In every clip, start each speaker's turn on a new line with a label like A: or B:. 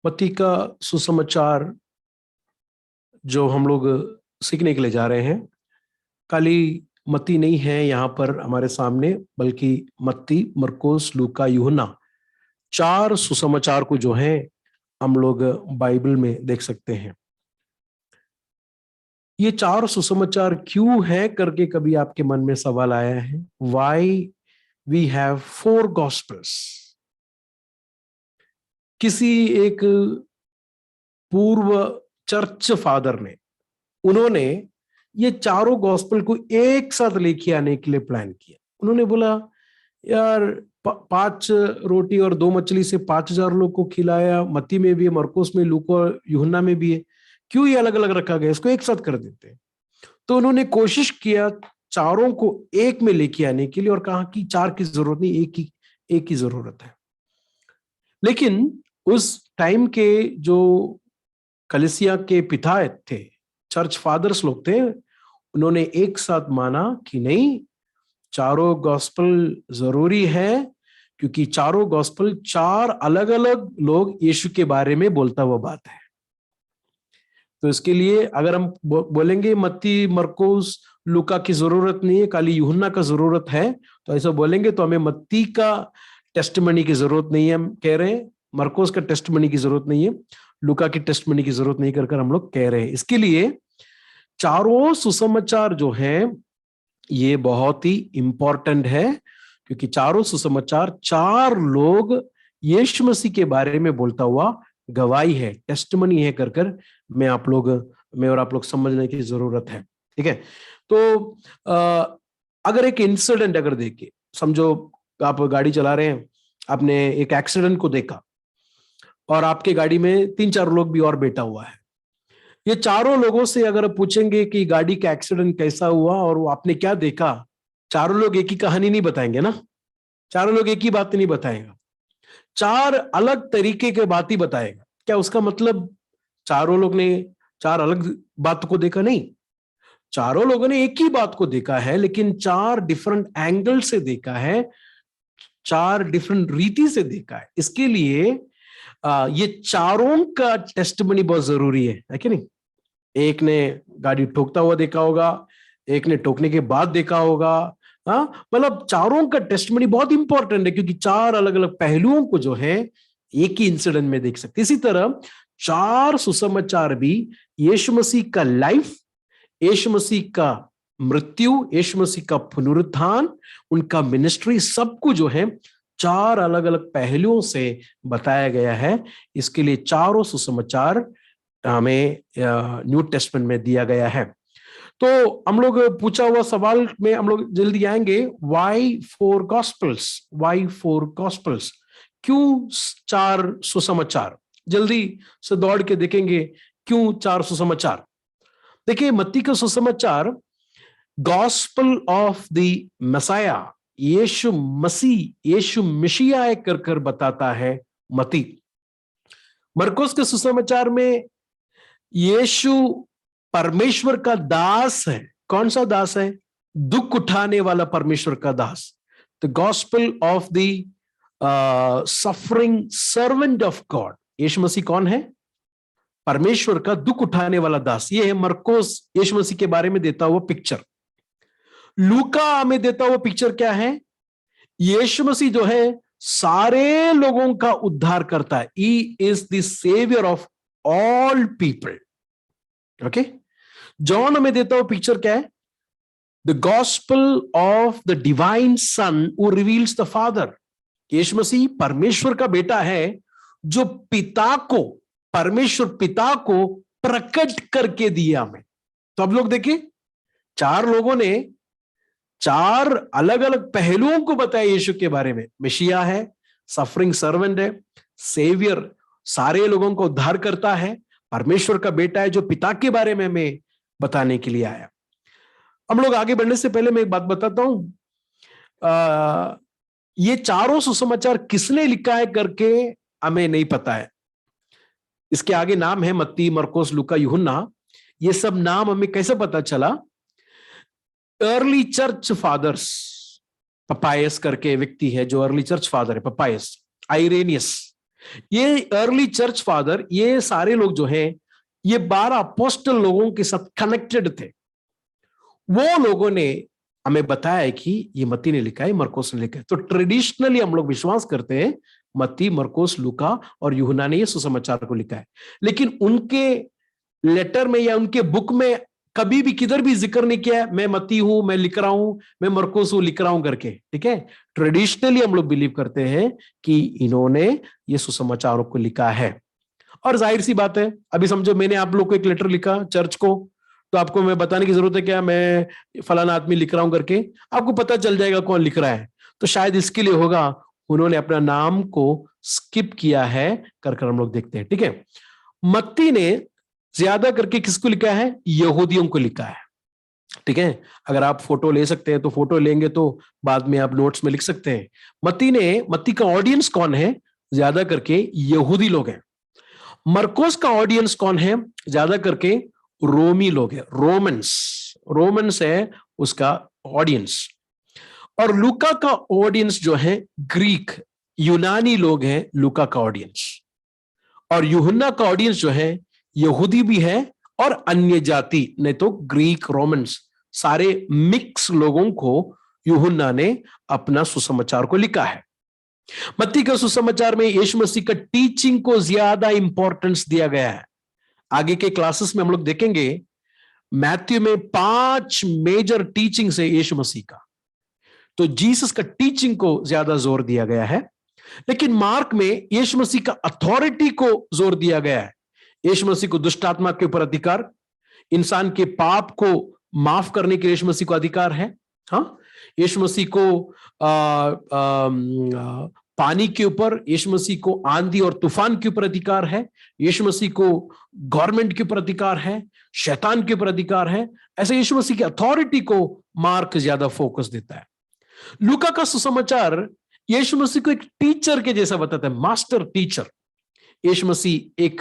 A: मत्ती का सुसमाचार जो हम लोग सीखने के लिए जा रहे हैं, खाली मत्ती नहीं है यहाँ पर हमारे सामने, बल्कि मत्ती, मरकुस, लूका, यूहन्ना, 4 सुसमाचार को जो है हम लोग बाइबल में देख सकते हैं। ये 4 सुसमाचार क्यों है करके कभी आपके मन में सवाल आया है? Why we have 4 gospels? किसी एक पूर्व चर्च फादर ने, उन्होंने ये चारों गॉस्पेल को एक साथ लेके आने के लिए प्लान किया। उन्होंने बोला, यार 5 रोटी और 2 मछली से 5,000 लोग को खिलाया, मत्ती में भी है, मरकुस में, लूका, यूहन्ना में भी है, क्यों ये अलग अलग रखा गया? इसको एक साथ कर देते हैं। तो उन्होंने कोशिश किया चारों को एक में लेके आने के लिए और कहा कि 4 की जरूरत नहीं, एक ही जरूरत है। लेकिन उस टाइम के जो कलीसिया के पिता थे, चर्च फादर्स लोग थे, उन्होंने एक साथ माना कि नहीं, चारों गॉस्पेल जरूरी है, क्योंकि चारों गॉस्पेल 4 अलग अलग लोग यीशु के बारे में बोलता हुआ बात है। तो इसके लिए अगर हम बोलेंगे मत्ती, मरकुस, लूका की जरूरत नहीं है, खाली यूहन्ना का जरूरत है, तो ऐसा बोलेंगे तो हमें मत्ती का टेस्टमनी की जरूरत नहीं है, हम कह रहे हैं। मरकुस का टेस्टमनी की जरूरत नहीं है, लूका की टेस्टमनी की जरूरत नहीं कर हम लोग कह रहे हैं। इसके लिए चारों सुसमाचार जो है ये बहुत ही इंपॉर्टेंट है, क्योंकि चारों सुसमाचार 4 लोग यीशु मसीह के बारे में बोलता हुआ गवाही है, टेस्टमनी है कर मैं और आप लोग समझने की जरूरत है। ठीक है, तो अगर एक इंसिडेंट अगर देखे, समझो आप गाड़ी चला रहे हैं, आपने एक एक्सीडेंट को देखा और आपके गाड़ी में 3-4 लोग भी और बैठा हुआ है। ये चारों लोगों से अगर पूछेंगे कि गाड़ी का एक्सीडेंट कैसा हुआ और वो आपने क्या देखा, चारों लोग एक ही कहानी नहीं बताएंगे ना, चारों लोग एक ही बात नहीं बताएगा, 4 अलग तरीके के बात ही बताएगा। क्या उसका मतलब चारों लोग ने 4 अलग बात को देखा? नहीं, चारों लोगों ने एक ही बात को देखा है, लेकिन 4 डिफरेंट एंगल से देखा है, 4 डिफरेंट रीति से देखा है। इसके लिए ये चारों का टेस्टमनी बहुत जरूरी है कि नहीं? एक ने गाड़ी ठोकता हुआ देखा होगा, एक ने ठोकने के बाद देखा होगा। हाँ, मतलब चारों का टेस्टमनी बहुत इंपॉर्टेंट है, क्योंकि 4 अलग अलग पहलुओं को जो है एक ही इंसिडेंट में देख सकते। इसी तरह 4 सुसमाचार भी यीशु मसीह का लाइफ, यीशु मसीह का मृत्यु, यीशु मसीह का पुनरुत्थान, उनका मिनिस्ट्री, सब कुछ जो है 4 अलग अलग पहलुओं से बताया गया है। इसके लिए चारों सुसमाचार हमें न्यू टेस्टमेंट में दिया गया है। तो हम लोग पूछा हुआ सवाल में हम लोग जल्दी आएंगे, वाई 4 गॉस्पेल्स? Y 4 gospels? क्यों 4 सुसमाचार? जल्दी से दौड़ के देखेंगे क्यों 4 सुसमाचार। देखिए, मत्ती का सुसमाचार गॉस्पेल ऑफ द मसाया, यीशु मसीह, यीशु मसीहा कर बताता है मत्ती। मरकुस के सुसमाचार में यीशु परमेश्वर का दास है। कौन सा दास है? दुख उठाने वाला परमेश्वर का दास। The gospel of the suffering servant of God. यीशु मसीह कौन है? परमेश्वर का दुख उठाने वाला दास। ये है मरकुस यीशु मसीह के बारे में देता हुआ पिक्चर। लूका में देता हुआ पिक्चर क्या है? यीशु मसीह जो है सारे लोगों का उद्धार करता है। He is the saviour of all people. Okay, John में देता हुआ पिक्चर क्या है? The gospel of the divine son who reveals the father. यीशु मसीह परमेश्वर का बेटा है जो पिता को, परमेश्वर पिता को प्रकट करके दिया हमें। तो अब लोग देखिए, 4 लोगों ने 4 अलग अलग पहलुओं को बताया यीशु के बारे में। मसीहा है, सफरिंग सर्वेंट है, सेवियर, सारे लोगों को उद्धार करता है, परमेश्वर का बेटा है जो पिता के बारे में हमें बताने के लिए आया। हम लोग आगे बढ़ने से पहले मैं एक बात बताता हूं, ये चारों सुसमाचार किसने लिखा है करके हमें नहीं पता है। इसके आगे नाम है मत्ती, मरकुस, लूका, यूहन्ना। ये सब नाम हमें कैसे पता चला? अर्ली चर्च फादर्स, पपायस करके व्यक्ति है जो अर्ली चर्च फादर है, पपायस, आइरेनियस, ये अर्ली चर्च फादर, ये सारे लोग जो हैं, ये 12 अपोस्टल लोगों के साथ कनेक्टेड थे। वो लोगों ने हमें बताया है कि ये मत्ती ने लिखा है, मरकोस ने लिखा है। तो ट्रेडिशनली हम लोग विश्वास करते हैं मत्ती, मरकोस, लूका और यूहन्ना ने ये सुसमाचार को लिखा है। लेकिन उनके लेटर में या उनके बुक में कभी भी किधर भी जिक्र नहीं किया है मैं मत्ती हूं, मैं लिख रहा हूं, मैं मरकोस हूं, लिख रहा हूं करके। ठीक है, ट्रेडिशनली हम लोग बिलीव करते हैं कि इन्होंने ये सुसमाचारों को लिखा है। और जाहिर सी बात है, अभी समझो मैंने आप लोग को एक लेटर लिखा चर्च को, तो आपको मैं बताने की जरूरत है क्या मैं फलाना आदमी लिख रहा हूं करके? आपको पता चल जाएगा कौन लिख रहा है। तो शायद इसके लिए होगा उन्होंने अपना नाम को स्किप किया है कर हम लोग देखते हैं। ठीक है, मत्ती ने ज्यादा करके किसको लिखा है? यहूदियों को लिखा है। ठीक है, अगर आप फोटो ले सकते हैं तो फोटो लेंगे, तो बाद में आप नोट्स में लिख सकते हैं। मत्ती का ऑडियंस कौन है? ज्यादा करके यहूदी लोग हैं। मरकोस का ऑडियंस कौन है? ज्यादा करके रोमी लोग हैं, रोमन्स है उसका ऑडियंस। और लूका का ऑडियंस जो है ग्रीक, यूनानी लोग हैं लूका का ऑडियंस। और यूहन्ना का ऑडियंस जो है यहूदी भी है और अन्य जाति, नहीं तो ग्रीक, रोमन्स, सारे मिक्स लोगों को यूहन्ना ने अपना सुसमाचार को लिखा है। मत्ती के सुसमाचार में यीशु मसीह का टीचिंग को ज्यादा इंपॉर्टेंस दिया गया है। आगे के क्लासेस में हम लोग देखेंगे मैथ्यू में 5 मेजर टीचिंग्स है यीशु मसीह का, तो जीसस का टीचिंग को ज्यादा जोर दिया गया है। लेकिन मार्क में यीशु मसीह का अथॉरिटी को जोर दिया गया है। यीशु मसीह को दुष्ट आत्मा के ऊपर अधिकार, इंसान के पाप को माफ करने के यीशु मसीह को अधिकार है। हाँ, यीशु मसीह को पानी के ऊपर, यीशु मसीह को आंधी और तूफान के ऊपर अधिकार है, यीशु मसीह को गवर्नमेंट के ऊपर अधिकार है, शैतान के ऊपर अधिकार है। ऐसे यीशु मसीह की अथॉरिटी को मार्क ज्यादा फोकस देता है। लूका का सुसमाचार यीशु मसीह को एक टीचर के जैसा बताता है, मास्टर टीचर। यीशु मसीह एक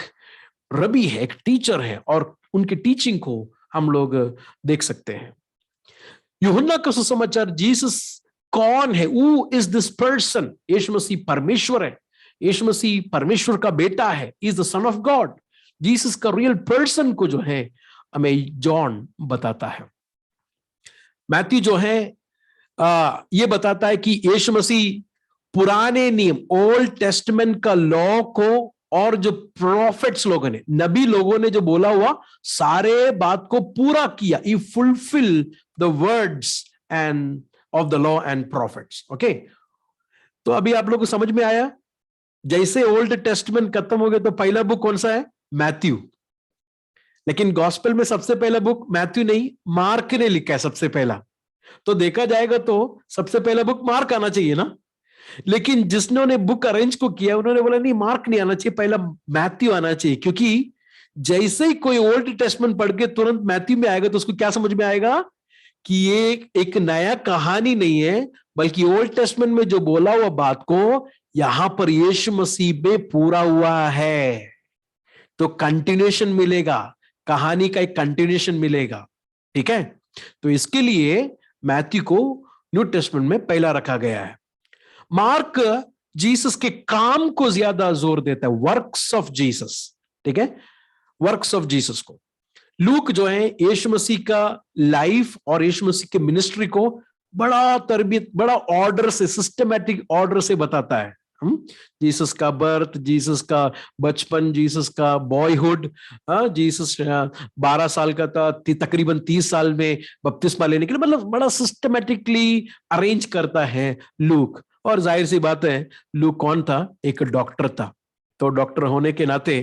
A: रबी है, एक टीचर है, और उनकी टीचिंग को हम लोग देख सकते हैं। यूहन्ना का सुसमाचार जीसस कौन है, हु इज दिस पर्सन, यीशु मसीह परमेश्वर है, यीशु मसीह परमेश्वर का बेटा है, is the son of God. Jesus का रियल पर्सन को जो है हमें जॉन बताता है। मैथ्यू जो है ये बताता है कि यीशु मसीह पुराने नियम, ओल्ड टेस्टमेंट का लॉ को, और जो प्रोफेट्स लोगों ने, नबी लोगों ने जो बोला हुआ सारे बात को पूरा किया। He fulfil the words and of the law and prophets. Okay, तो अभी आप लोगों को समझ में आया? जैसे ओल्ड टेस्टमेंट खत्म हो गया तो पहला बुक कौन सा है? मैथ्यू। लेकिन गॉस्पेल में सबसे पहला बुक मैथ्यू नहीं, मार्क ने लिखा है सबसे पहला। तो देखा जाएगा तो सबसे पहला बुक मार्क आना चाहिए ना। लेकिन जिसने बुक अरेंज को किया उन्होंने बोला नहीं, मार्क नहीं आना चाहिए, पहला मैथ्यू आना चाहिए। क्योंकि जैसे ही कोई ओल्ड टेस्टमेंट पढ़ के तुरंत मैथ्यू में आएगा तो उसको क्या समझ में आएगा कि ये एक नया कहानी नहीं है, बल्कि ओल्ड टेस्टमेंट में जो बोला हुआ बात को यहां पर यीशु मसीह में पूरा हुआ है। तो कंटिन्यूएशन मिलेगा, कहानी का एक कंटिन्यूएशन मिलेगा। ठीक है, तो इसके लिए मैथ्यू को न्यू टेस्टमेंट में पहला रखा गया है। मार्क जीसस के काम को ज्यादा जोर देता है, वर्क्स ऑफ जीसस। ठीक है, वर्क्स ऑफ जीसस को। लूक जो है यीशु मसीह का लाइफ और यीशु मसीह के मिनिस्ट्री को बड़ा तरबियत, बड़ा ऑर्डर से, सिस्टमैटिक ऑर्डर से बताता है। जीसस का बर्थ, जीसस का बचपन, जीसस का बॉयहुड, जीसस 12 साल का था, तकरीबन 30 साल में बपतिस्मा लेने के लिए, मतलब बड़ा सिस्टमैटिकली अरेंज करता है लूक। और जाहिर सी बात है, लूक कौन था? एक डॉक्टर था। तो डॉक्टर होने के नाते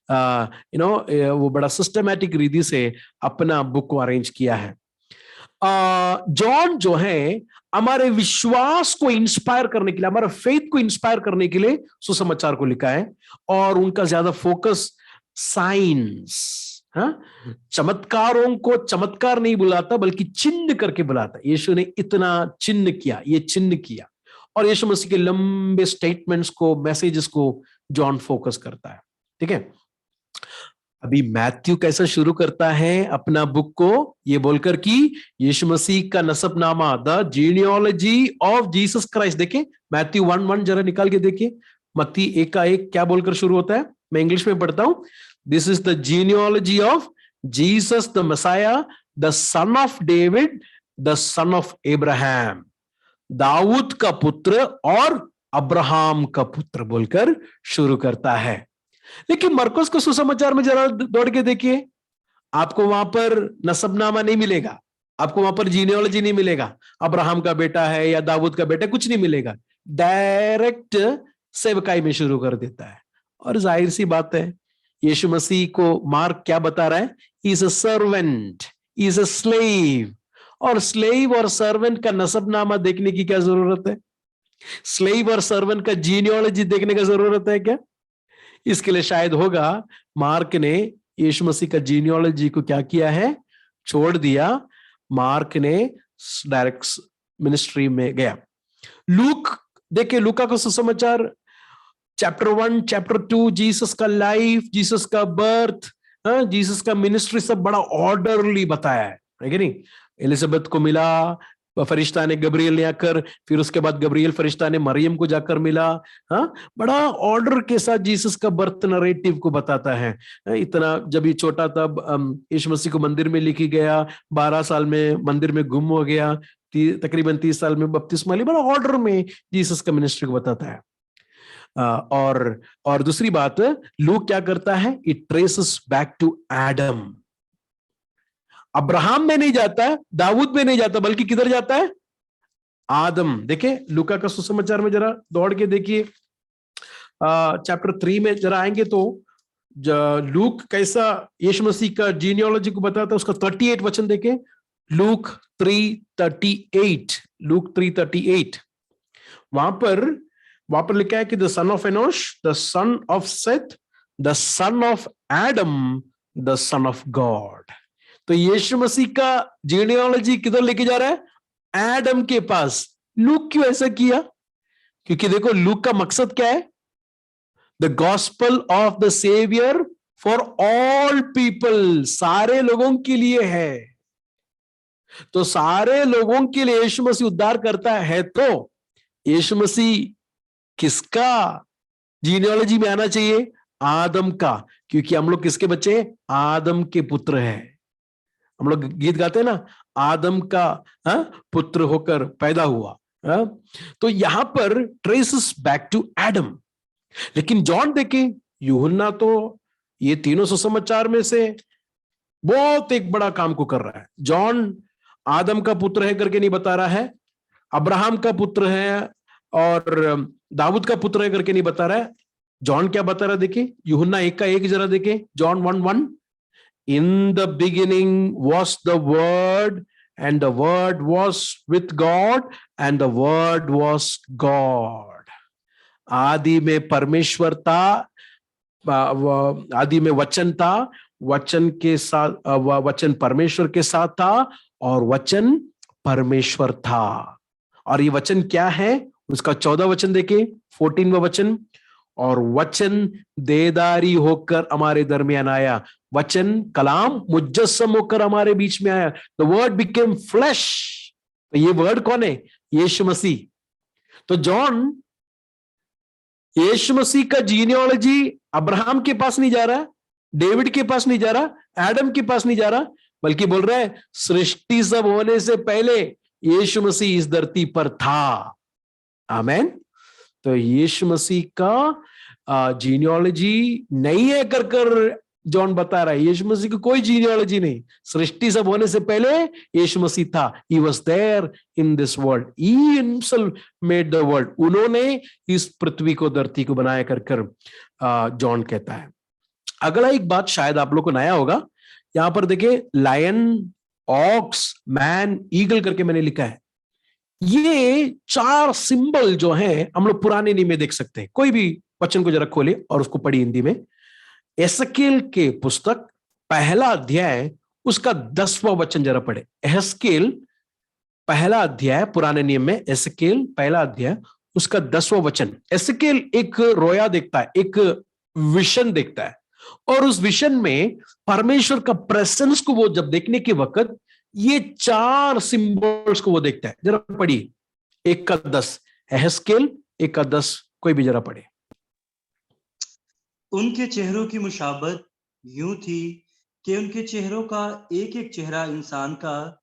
A: वो बड़ा सिस्टमैटिक रीति से अपना बुक को अरेंज किया है। जॉन जो है हमारे विश्वास को इंस्पायर करने के लिए, हमारे फेथ को इंस्पायर करने के लिए सुसमाचार को लिखा है। और उनका ज्यादा फोकस साइंस, चमत्कारों को चमत्कार नहीं बुलाता बल्कि चिन्ह करके बुलाता। यीशु ने इतना चिन्ह किया, ये चिन्ह किया। और यीशु मसीह के लंबे स्टेटमेंट्स को, मैसेजेस को जॉन फोकस करता है। ठीक है, अभी मैथ्यू कैसा शुरू करता है अपना बुक को? ये बोलकर कि यीशु मसीह का नसबनामा, the genealogy of Jesus Christ. देखिए मैथ्यू 1:1 जरा निकाल के देखिए। मत्ती 1 का 1 क्या बोलकर शुरू होता है? मैं इंग्लिश में पढ़ता हूं। This is the genealogy of Jesus the Messiah, the son of David, the son of Abraham, दाऊद का पुत्र और अब्राहम का पुत्र बोलकर शुरू करता है। लेकिन मरकुस के सुसमाचार में जरा दौड़ के देखिए, आपको वहां पर नसबनामा नहीं मिलेगा, आपको वहां पर जीनियोलॉजी नहीं मिलेगा, अब्राहम का बेटा है या दाऊद का बेटा, कुछ नहीं मिलेगा। डायरेक्ट सेवकाई में शुरू कर देता है। और जाहिर सी बात है, यीशु मसीह को मार्क क्या बता रहा है? Is a servant, is a slave. और स्लेव और सर्वेंट का नसबनामा देखने की क्या जरूरत है? स्लेव और सर्वेंट का जीनियोलॉजी देखने का जरूरत है क्या? इसके लिए शायद होगा मार्क ने यीशु मसीह का जीनियोलॉजी को क्या किया है? छोड़ दिया। मार्क ने डायरेक्ट मिनिस्ट्री में गया। लूक देखिए, लूका का सुसमाचार चैप्टर 1 चैप्टर 2, जीसस का लाइफ, जीसस का बर्थ, जीसस का मिनिस्ट्री सब बड़ा ऑर्डरली बताया है कि नहीं? एलिजाबेथ को मिला फरिश्ता ने, गब्रियल ने आकर, फिर उसके बाद गब्रियल फरिश्ता ने मरियम को जाकर मिला। हाँ, बड़ा ऑर्डर के साथ जीसस का बर्थ नरेटिव को बताता है। इतना जब ये छोटा था, यीशु मसीह को मंदिर में लेके गया, 12 साल में मंदिर में गुम हो गया, तकरीबन 30 साल में बपतिस्मा लिया। बड़ा ऑर्डर में जीसस का मिनिस्ट्री को बताता है। और दूसरी बात, लूक क्या करता है? It traces back to Adam. Abraham में नहीं जाता है, दाऊद में नहीं जाता, बल्कि किधर जाता है? आदम। देखिए लूका का सुसमाचार में जरा दौड़ के देखिए, चैप्टर 3 में जरा आएंगे तो लूक कैसा यीशु मसीह का जीनियोलॉजी को बताता है। उसका 38 वचन देखें, लूक 3:38। लूक 3:38 वहां पर लिखा है कि the son of Enosh, the son of Seth, the son of Adam, the son of God. तो यीशु मसीह का जीनियोलॉजी किधर लेके जा रहा है? एडम के पास। लूक क्यों ऐसा किया? क्योंकि देखो लूक का मकसद क्या है? The gospel of the saviour for all people, सारे लोगों के लिए है। तो सारे लोगों के लिए यीशु मसीह उद्धार करता है। तो यीशु मसीह किसका जीनियोलॉजी में आना चाहिए? आदम का। क्योंकि हम लोग किसके बच्चे हैं? आदम के पुत्र हैं। हम लोग गीत गाते हैं ना, आदम का पुत्र होकर पैदा हुआ। तो यहां पर ट्रेसेस बैक टू एडम। लेकिन जॉन देखे, यूहन्ना तो ये तीनों सुसमाचार में से बहुत एक बड़ा काम को कर रहा है। जॉन आदम का पुत्र है करके नहीं बता रहा है, अब्राहम का पुत्र है और दाऊद का पुत्र है करके नहीं बता रहा है। जॉन क्या बता रहा है? देखिए यूहन्ना 1 का 1 जरा देखें, John 1:1। In the beginning was the word, and the word was with God, and the word was God. आदि में परमेश्वर था, आदि में वचन था, वचन के साथ वचन परमेश्वर के साथ था, और वचन परमेश्वर था। और ये वचन क्या है? उसका 14 वचन देखें, 14वां वचन। और वचन देदारी होकर हमारे दरमियान आया, वचन कलाम मुजस्सम होकर हमारे बीच में आया। The word became flash. तो ये वर्ड कौन है? यीशु मसीह। तो जॉन यीशु मसीह का जीनियोलॉजी अब्राहम के पास नहीं जा रहा, डेविड के पास नहीं जा रहा, एडम के पास नहीं जा रहा, बल्कि बोल रहा है सृष्टि सब होने से पहले यीशु मसीह इस धरती पर था। आमेन। तो यीशु मसीह का जीनियोलॉजी नहीं है कर जॉन बता रहा है। यीशु मसीह की कोई जीनियोलॉजी नहीं। सृष्टि सब होने से पहले यीशु मसीह था। He was there in this world. He himself made the world. उन्होंने इस पृथ्वी को, धरती को बनाया कर जॉन कहता है। अगला एक बात शायद आप लोग को नया होगा, यहां पर देखिए लायन, ऑक्स, मैन, ईगल करके मैंने लिखा है। ये 4 सिंबल जो हैं हम लोग पुराने नियम में देख सकते हैं। कोई भी वचन को जरा खोले और उसको पढ़ी हिंदी में। एहस्केल के पुस्तक पहला अध्याय उसका 10वां वचन जरा पढ़े। एहस्केल पहला अध्याय पुराने नियम में, एहस्केल पहला अध्याय उसका 10वां वचन। एहस्केल एक रोया देखता है, एक विजन देखता है, और उस विजन में परमेश्वर का प्रेजेंस को वो जब देखने के वक्त ये 4 सिंबल्स को वो देखता है। जरा पढ़िए 1 का 10, एहस्केल 1 का 10, कोई भी जरा पढ़े।
B: उनके चेहरों की मुशाबत यूं थी कि उनके चेहरों का एक एक चेहरा इंसान का,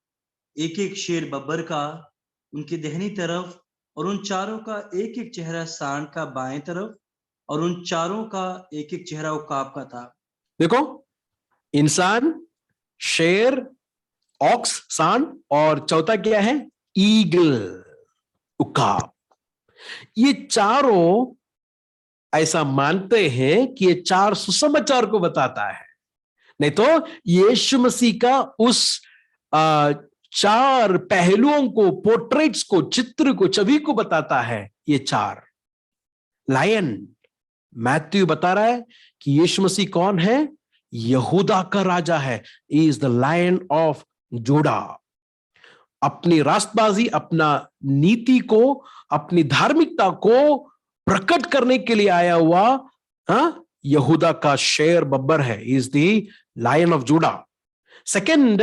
B: एक एक शेर बब्बर का उनकी दाहिनी तरफ, और उन चारों का एक एक चेहरा सांड का बाएं तरफ, और उन चारों का एक एक चेहरा उकाब का था।
A: देखो, इंसान, शेर, ऑक्स, सांड, और चौथा क्या है? ईगल, उकाब। ये चारों ऐसा मानते हैं कि ये चार सुसमाचार को बताता है। नहीं तो यीशु मसीह का उस चार पहलुओं को, पोर्ट्रेट्स को, चित्र को, छवि को बताता है। ये चार लायन, मैथ्यू बता रहा है कि यीशु मसीह कौन है? यहूदा का राजा है। Is the lion of Judah. अपनी राष्ट्रबाजी, अपना नीति को, अपनी धार्मिकता को प्रकट करने के लिए आया हुआ यहूदा का शेर बब्बर है। Is the lion of Judah. Second,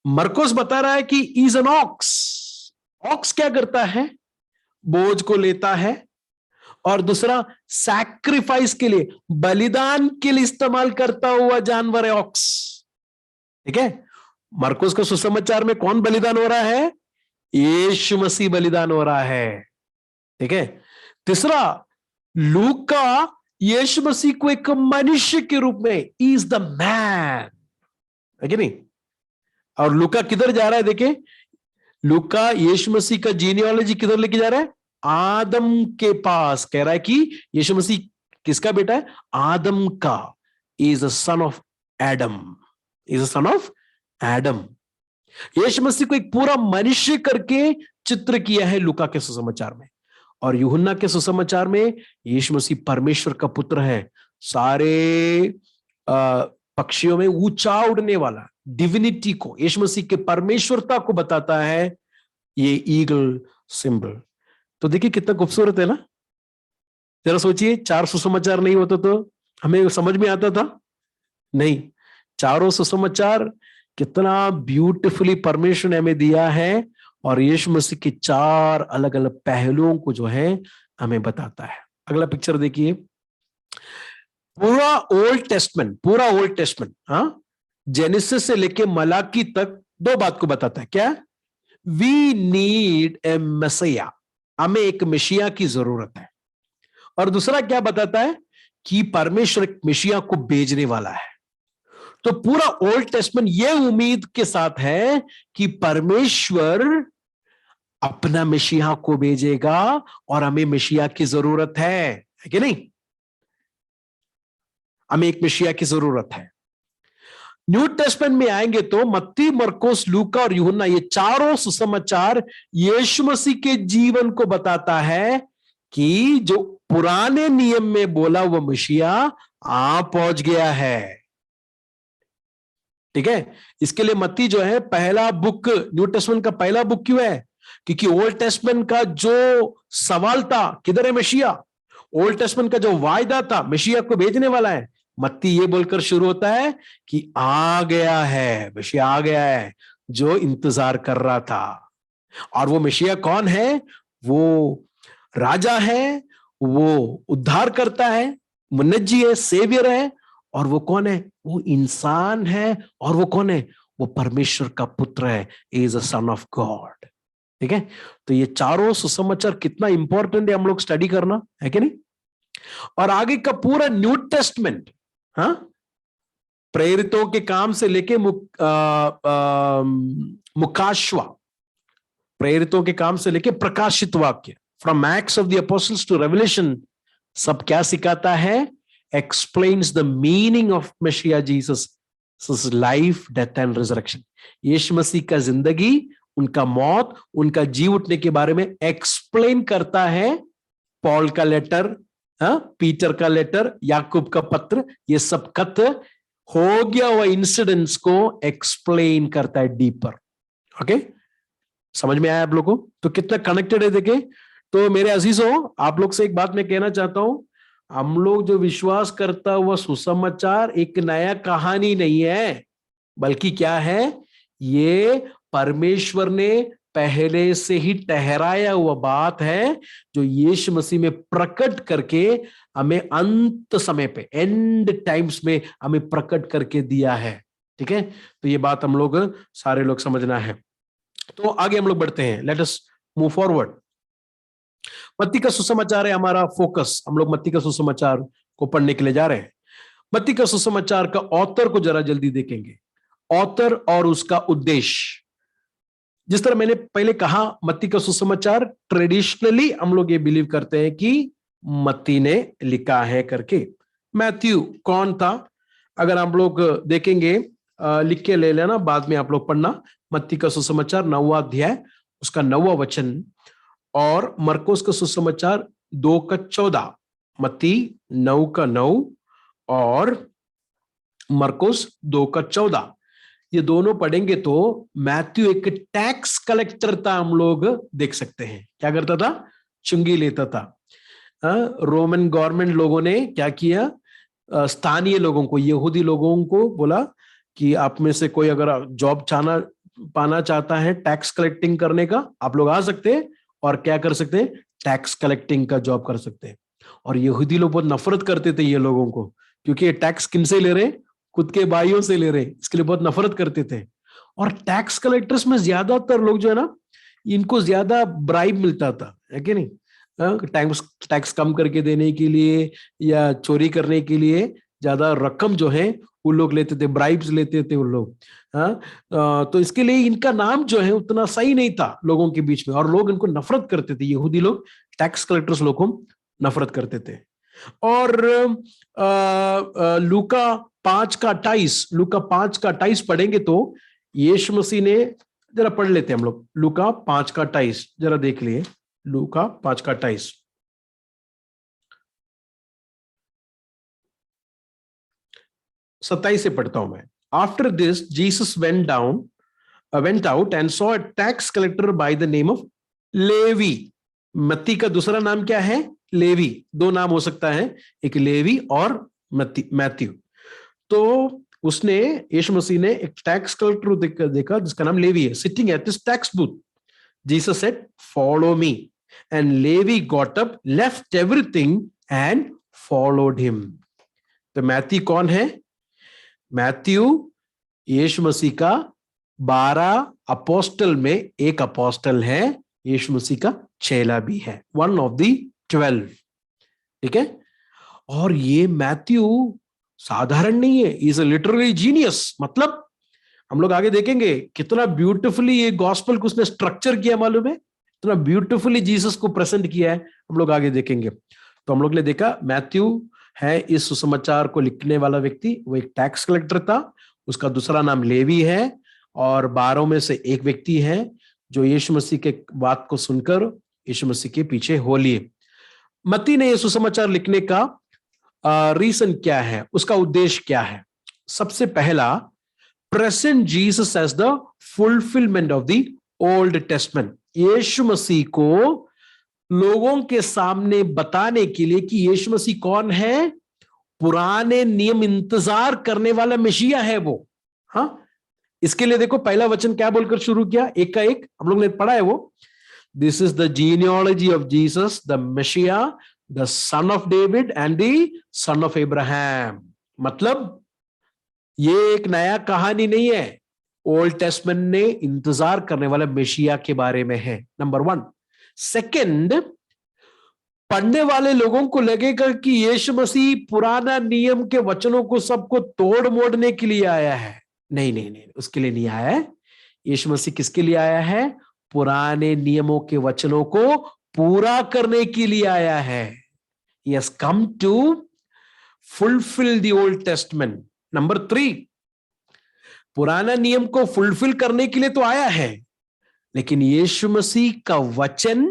A: मरकोस बता रहा है कि इज एन ऑक्स। ऑक्स क्या करता है? बोझ को लेता है। और दूसरा, सैक्रिफाइस के लिए, बलिदान के लिए इस्तेमाल करता हुआ जानवर है ऑक्स। ठीक है? मरकुस के सुसमाचार में कौन बलिदान हो रहा है? यीशु मसीह बलिदान हो रहा है। ठीक है? तीसरा, लूका यीशु मसीह को एक मनुष्य के रूप में, इज द मैन, है कि नहीं? और लूका किधर जा रहा है? देखिए, लूका यीशु मसीह का जीनियोलॉजी किधर लेके जा रहा है? आदम के पास। कह रहा है कि यीशु मसीह किसका बेटा है? आदम का। Is a son of Adam. Is a son of Adam. यीशु मसीह को एक पूरा मनुष्य करके चित्र किया है लूका के सुसमाचार में। और यूहन्ना के सुसमाचार में यीशु मसीह परमेश्वर का पुत्र है। सारे पक्षियों में ऊंचा उड़ने वाला, डिविनिटी को, यीशु मसीह के परमेश्वरता को बताता है ये ईगल सिंबल। तो देखिए कितना खूबसूरत है ना। जरा सोचिए, चार सुसमाचार नहीं होता तो हमें समझ में आता था? नहीं। चारों सुसमाचार कितना ब्यूटीफुली परमेश्वर ने हमें दिया है, और यीशु मसीह के चार अलग अलग पहलुओं को जो है हमें बताता है। अगला पिक्चर देखिए। पूरा ओल्ड टेस्टमेंट, जेनेसिस से लेके मलाकी तक दो बात को बताता है। क्या? वी नीड ए मसीहा। हमें एक मसीहा की जरूरत है। और दूसरा क्या बताता है? कि परमेश्वर एक मसीहा को भेजने वाला है। तो पूरा ओल्ड टेस्टमेंट यह उम्मीद के साथ है कि परमेश्वर अपना मसीहा को भेजेगा, और हमें मसीहा की जरूरत है कि नहीं? हमें एक मसीहा की जरूरत है। न्यू टेस्टमेंट में आएंगे तो मत्ती, मरकोस, लूका और यूहन्ना, ये चारों सुसमाचार यीशु मसीह के जीवन को बताता है कि जो पुराने नियम में बोला वो मसीहा आ पहुंच गया है। ठीक है? इसके लिए मत्ती जो है पहला बुक, न्यू टेस्टमेंट का पहला बुक क्यों है? क्योंकि ओल्ड टेस्टमेंट का जो सवाल था, किधर है मसीहा? ओल्ड टेस्टमेंट का जो वायदा था, मसीहा को भेजने वाला है, मत्ती ये बोलकर शुरू होता है कि आ गया है, मसीहा आ गया है, जो इंतजार कर रहा था। और वो मसीहा कौन है? वो राजा है, वो उद्धार करता है, मुनज्जी है, सेवियर है। और वो कौन है? वो इंसान है। और वो कौन है? वो परमेश्वर का पुत्र है। Is a son of God. ठीक है? तो ये चारों सुसमाचार कितना इंपॉर्टेंट है हम लोग स्टडी करना, है कि नहीं? और आगे का पूरा न्यू टेस्टमेंट, प्रेरितों के काम से लेके मुकाश्वा, प्रेरितों के काम से लेके प्रकाशित वाक्य, from Acts of the Apostles to Revelation, सब क्या सिखाता है? Explains the meaning of Messiah Jesus life, death and resurrection. यीशु मसीह का जिंदगी, उनका मौत, उनका जी उठने के बारे में एक्सप्लेन करता है। पॉल का लेटर, पीटर का लेटर, याकूब का पत्र, ये सब खत हो गया हुआ इंसिडेंट्स को एक्सप्लेन करता है डीपर। ओके, समझ में आया आप लोगों को? तो कितना कनेक्टेड है देखे। तो मेरे अजीजों, आप लोग से एक बात मैं कहना चाहता हूं, हम लोग जो विश्वास करता हुआ सुसमाचार एक नया कहानी नहीं है, बल्कि क्या है? ये परमेश्वर ने पहले से ही ठहराया हुआ बात है, जो यीशु मसीह में प्रकट करके हमें अंत समय पे, एंड टाइम्स में हमें प्रकट करके दिया है। ठीक है, तो ये बात हम लोग सारे लोग समझना है। तो आगे हम लोग बढ़ते हैं, लेट अस मूव फॉरवर्ड। मत्ती का सुसमाचार है हमारा फोकस, हम लोग मत्ती का सुसमाचार को पढ़ने के लिए जा रहे हैं। मत्ती का सुसमाचार का ऑथर को जरा जल्दी देखेंगे, ऑथर और उसका उद्देश्य। जिस तरह मैंने पहले कहा, मत्ती का सुसमाचार ट्रेडिशनली हम लोग ये बिलीव करते हैं कि मत्ती ने लिखा है करके। मैथ्यू कौन था? अगर आप लोग देखेंगे, लिख के ले लेना, बाद में आप लोग पढ़ना। मत्ती का सुसमाचार 9वां अध्याय उसका 9वां वचन, और मरकुस का सुसमाचार 2 का 14, मत्ती 9 का 9 और मरकुस 2 का 14, ये दोनों पढ़ेंगे तो मैथ्यू एक टैक्स कलेक्टर था, हम लोग देख सकते हैं। क्या करता था? चुंगी लेता था। रोमन गवर्नमेंट लोगों ने क्या किया, स्थानीय लोगों को, यहूदी लोगों को बोला कि आप में से कोई अगर जॉब पाना चाहता है टैक्स कलेक्टिंग करने का, आप लोग आ सकते हैं और क्या कर सकते हैं, टैक्स कलेक्टिंग का जॉब कर सकते हैं। और यहूदी लोग बहुत नफरत करते थे ये लोगों को, क्योंकि ये टैक्स किनसे ले रहे, खुद के भाइयों से ले रहे, इसके लिए बहुत नफरत करते थे। और टैक्स कलेक्टर्स में ज्यादातर लोग जो है ना, इनको ज्यादा ब्राइब मिलता था, है कि नहीं? टैक्स टैक्स कम करके देने के लिए या चोरी करने के लिए ज्यादा रकम जो है वो लोग लेते थे, ब्राइब्स लेते थे वो लोग। तो इसके लिए इनका नाम जो है उतना सही नहीं था लोगों के बीच में, और लोग इनको नफरत करते थे, यहूदी लोग टैक्स कलेक्टर्स लोग को नफरत करते थे। और लूका 5 का 28 पढ़ेंगे तो यीशु मसीह ने, जरा पढ़ लेते हैं हम लोग, लूका 5 का 28 जरा देख लिए। लूका 5 का 28, 27 से पढ़ता हूं मैं। After this Jesus went out and saw a tax collector by the name of Levi. मत्ती का दूसरा नाम क्या है? लेवी। दो नाम हो सकता है, एक लेवी और मैथ्यू। तो उसने, यीशु मसीह ने एक टैक्स कलेक्टर देखा जिसका नाम लेवी है, sitting at this tax booth. Jesus said, follow me, and Levi got up, left everything and followed him. तो मैथ्यू कौन है? मैथ्यू यीशु मसीह का 12 अपोस्टल में एक अपोस्टल है, यीशु मसीह का चेला भी है, वन ऑफ द 12। ठीक है, और ये मैथ्यू साधारण नहीं है, इज अ लिटरली जीनियस। मतलब हम लोग आगे देखेंगे कितना ब्यूटीफुली ये गॉस्पेल को उसने स्ट्रक्चर किया, मालूम है? इतना ब्यूटीफुली जीसस को प्रेजेंट किया है, हम लोग आगे देखेंगे। तो हम लोग ने देखा मैथ्यू है इस सुसमाचार को लिखने वाला व्यक्ति, वो एक टैक्स कलेक्टर था, उसका दूसरा नाम लेवी है, और 12 में से एक व्यक्ति है जो यीशु मसीह के बात को सुनकर यीशु मसीह के पीछे हो लिए। मत्ती ने यह सुसमाचार लिखने का रीजन क्या है, उसका उद्देश्य क्या है? सबसे पहला, present Jesus as the fulfilment of the Old Testament. यीशु मसीह को लोगों के सामने बताने के लिए कि यीशु मसीह कौन है, पुराने नियम इंतजार करने वाला मसीहा है वो। हाँ, इसके लिए देखो पहला वचन क्या बोलकर शुरू किया, एक का एक हम लोग ने पढ़ा है वो, this is the genealogy of Jesus the Messiah, the son of David and the son of Ibrahim. मतलब ये एक नया कहानी नहीं है, ओल्ड टेस्टमेंट ने इंतजार करने वाला मसीहा के बारे में है, नंबर 1। सेकंड, पढ़ने वाले लोगों को लगेगा कि यीशु मसीह पुराना नियम के वचनों को सबको तोड़ मोड़ने के लिए आया है। नहीं नहीं नहीं, उसके लिए नहीं आया है। यीशु मसीह किसके लिए आया है? पुराने नियमों के वचनों को पूरा करने के लिए आया है। He has come to fulfill the Old Testament. Number 3, पुराना नियम को फुलफिल करने के लिए तो आया है, लेकिन यीशु मसीह का वचन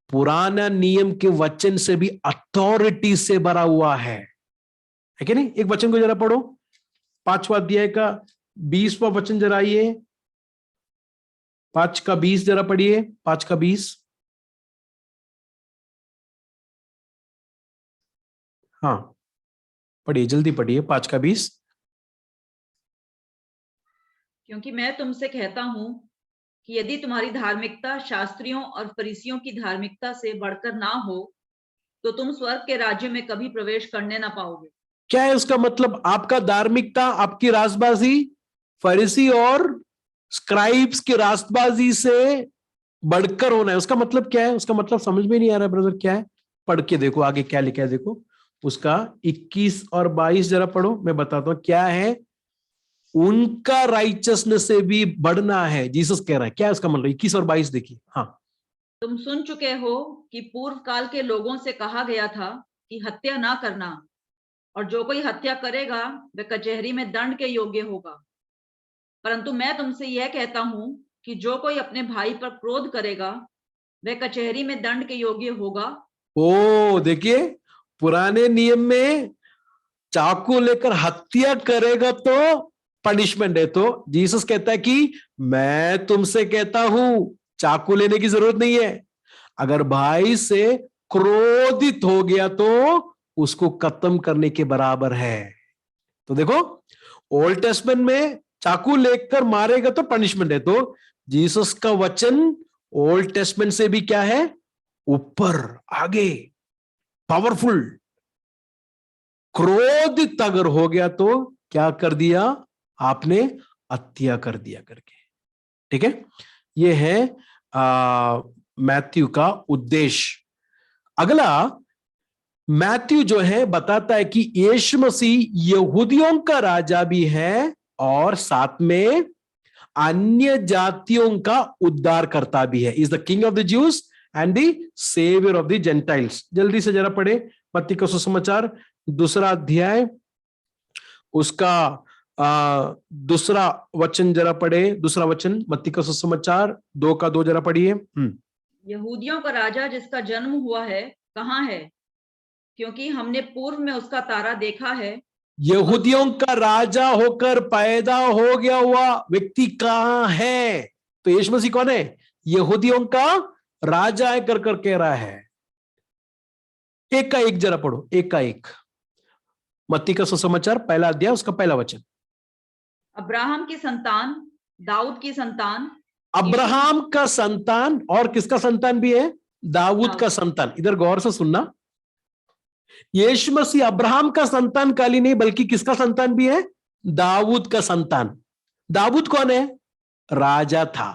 A: पुराना नियम के वचन से भी अथॉरिटी से भरा हुआ है कि नहीं? एक वचन को जरा पढ़ो, 5वां अध्याय का 20वां वचन जरा आइए, 5 का 20 जरा पढ़िए, 5 का 20। हाँ पढ़िए, जल्दी पढ़िए, 5 का 20।
C: क्योंकि मैं तुमसे कहता हूं कि यदि तुम्हारी धार्मिकता शास्त्रियों और फरीसियों की धार्मिकता से बढ़कर ना हो तो तुम स्वर्ग के राज्य में कभी प्रवेश करने ना पाओगे।
A: क्या है उसका मतलब? आपका धार्मिकता, आपकी रास्तबाजी फरीसी और स्क्राइब्स की रास्तबाजी से बढ़कर होना है, उसका मतलब क्या है? उसका मतलब समझ में नहीं आ रहा ब्रदर, क्या है? पढ़ के देखो आगे क्या लिखा है, देखो उसका 21 और 22 जरा पढ़ो, मैं बताता हूं क्या है। उनका राइचसनेस से भी बढ़ना है, जीसस कह रहा है। क्या है उसका मतलब? 21 और 22 देखिए। हाँ,
C: तुम सुन चुके हो कि पूर्व काल के लोगों से कहा गया था कि हत्या ना करना, और जो कोई हत्या करेगा वह कचहरी में दंड के योग्य होगा। परंतु मैं तुमसे यह कहता हूं कि जो कोई अपने भाई पर क्रोध करेगा वह कचहरी में दंड के योग्य होगा।
A: ओ देखिए, पुराने नियम में चाकू लेकर हत्या करेगा तो पनिशमेंट है, तो जीसस कहता है कि मैं तुमसे कहता हूं चाकू लेने की जरूरत नहीं है। अगर भाई से क्रोधित हो गया तो उसको खत्म करने के बराबर है। तो देखो, ओल्ड टेस्टमेंट में चाकू लेकर मारेगा तो पनिशमेंट है, तो जीसस का वचन ओल्ड टेस्टमेंट से भी क्या है? ऊपर, आगे, पावरफुल। क्रोधित अगर हो गया तो क्या कर दिया आपने? हत्या कर दिया करके। ठीक है, ये है मैथ्यू का उद्देश्य। अगला, मैथ्यू जो है बताता है कि यीशु मसीह यहूदियों का राजा भी है और साथ में अन्य जातियों का उद्धार करता भी है। Is the king of the Jews and the saviour of the gentiles. जल्दी से जरा पढ़े मत्ती का सुसमाचार 2 अध्याय, उसका दूसरा वचन जरा पढ़े। दूसरा वचन मत्ती का सुसमाचार 2 का 2 जरा पढ़िए।
C: यहूदियों का राजा जिसका जन्म हुआ है कहाँ है, क्योंकि हमने पूर्व में उसका तारा देखा है।
A: यहूदियों का राजा होकर पैदा हो गया हुआ व्यक्ति कहां है? तो यीशु मसीह कौन है? यहूदियों का राजा है कर कर कह रहा है। एक का एक जरा पढ़ो, एक का एक। मत्ती का सुसमाचार 1 अध्याय, उसका 1 वचन।
C: अब्राहम की संतान, दाऊद की संतान,
A: अब्राहम का संतान और किसका संतान भी है? दाऊद का संतान। इधर गौर से सुनना, यीशु मसीह अब्राहम का संतान काली नहीं बल्कि किसका संतान भी है? दाऊद का संतान। दाऊद कौन है? राजा था।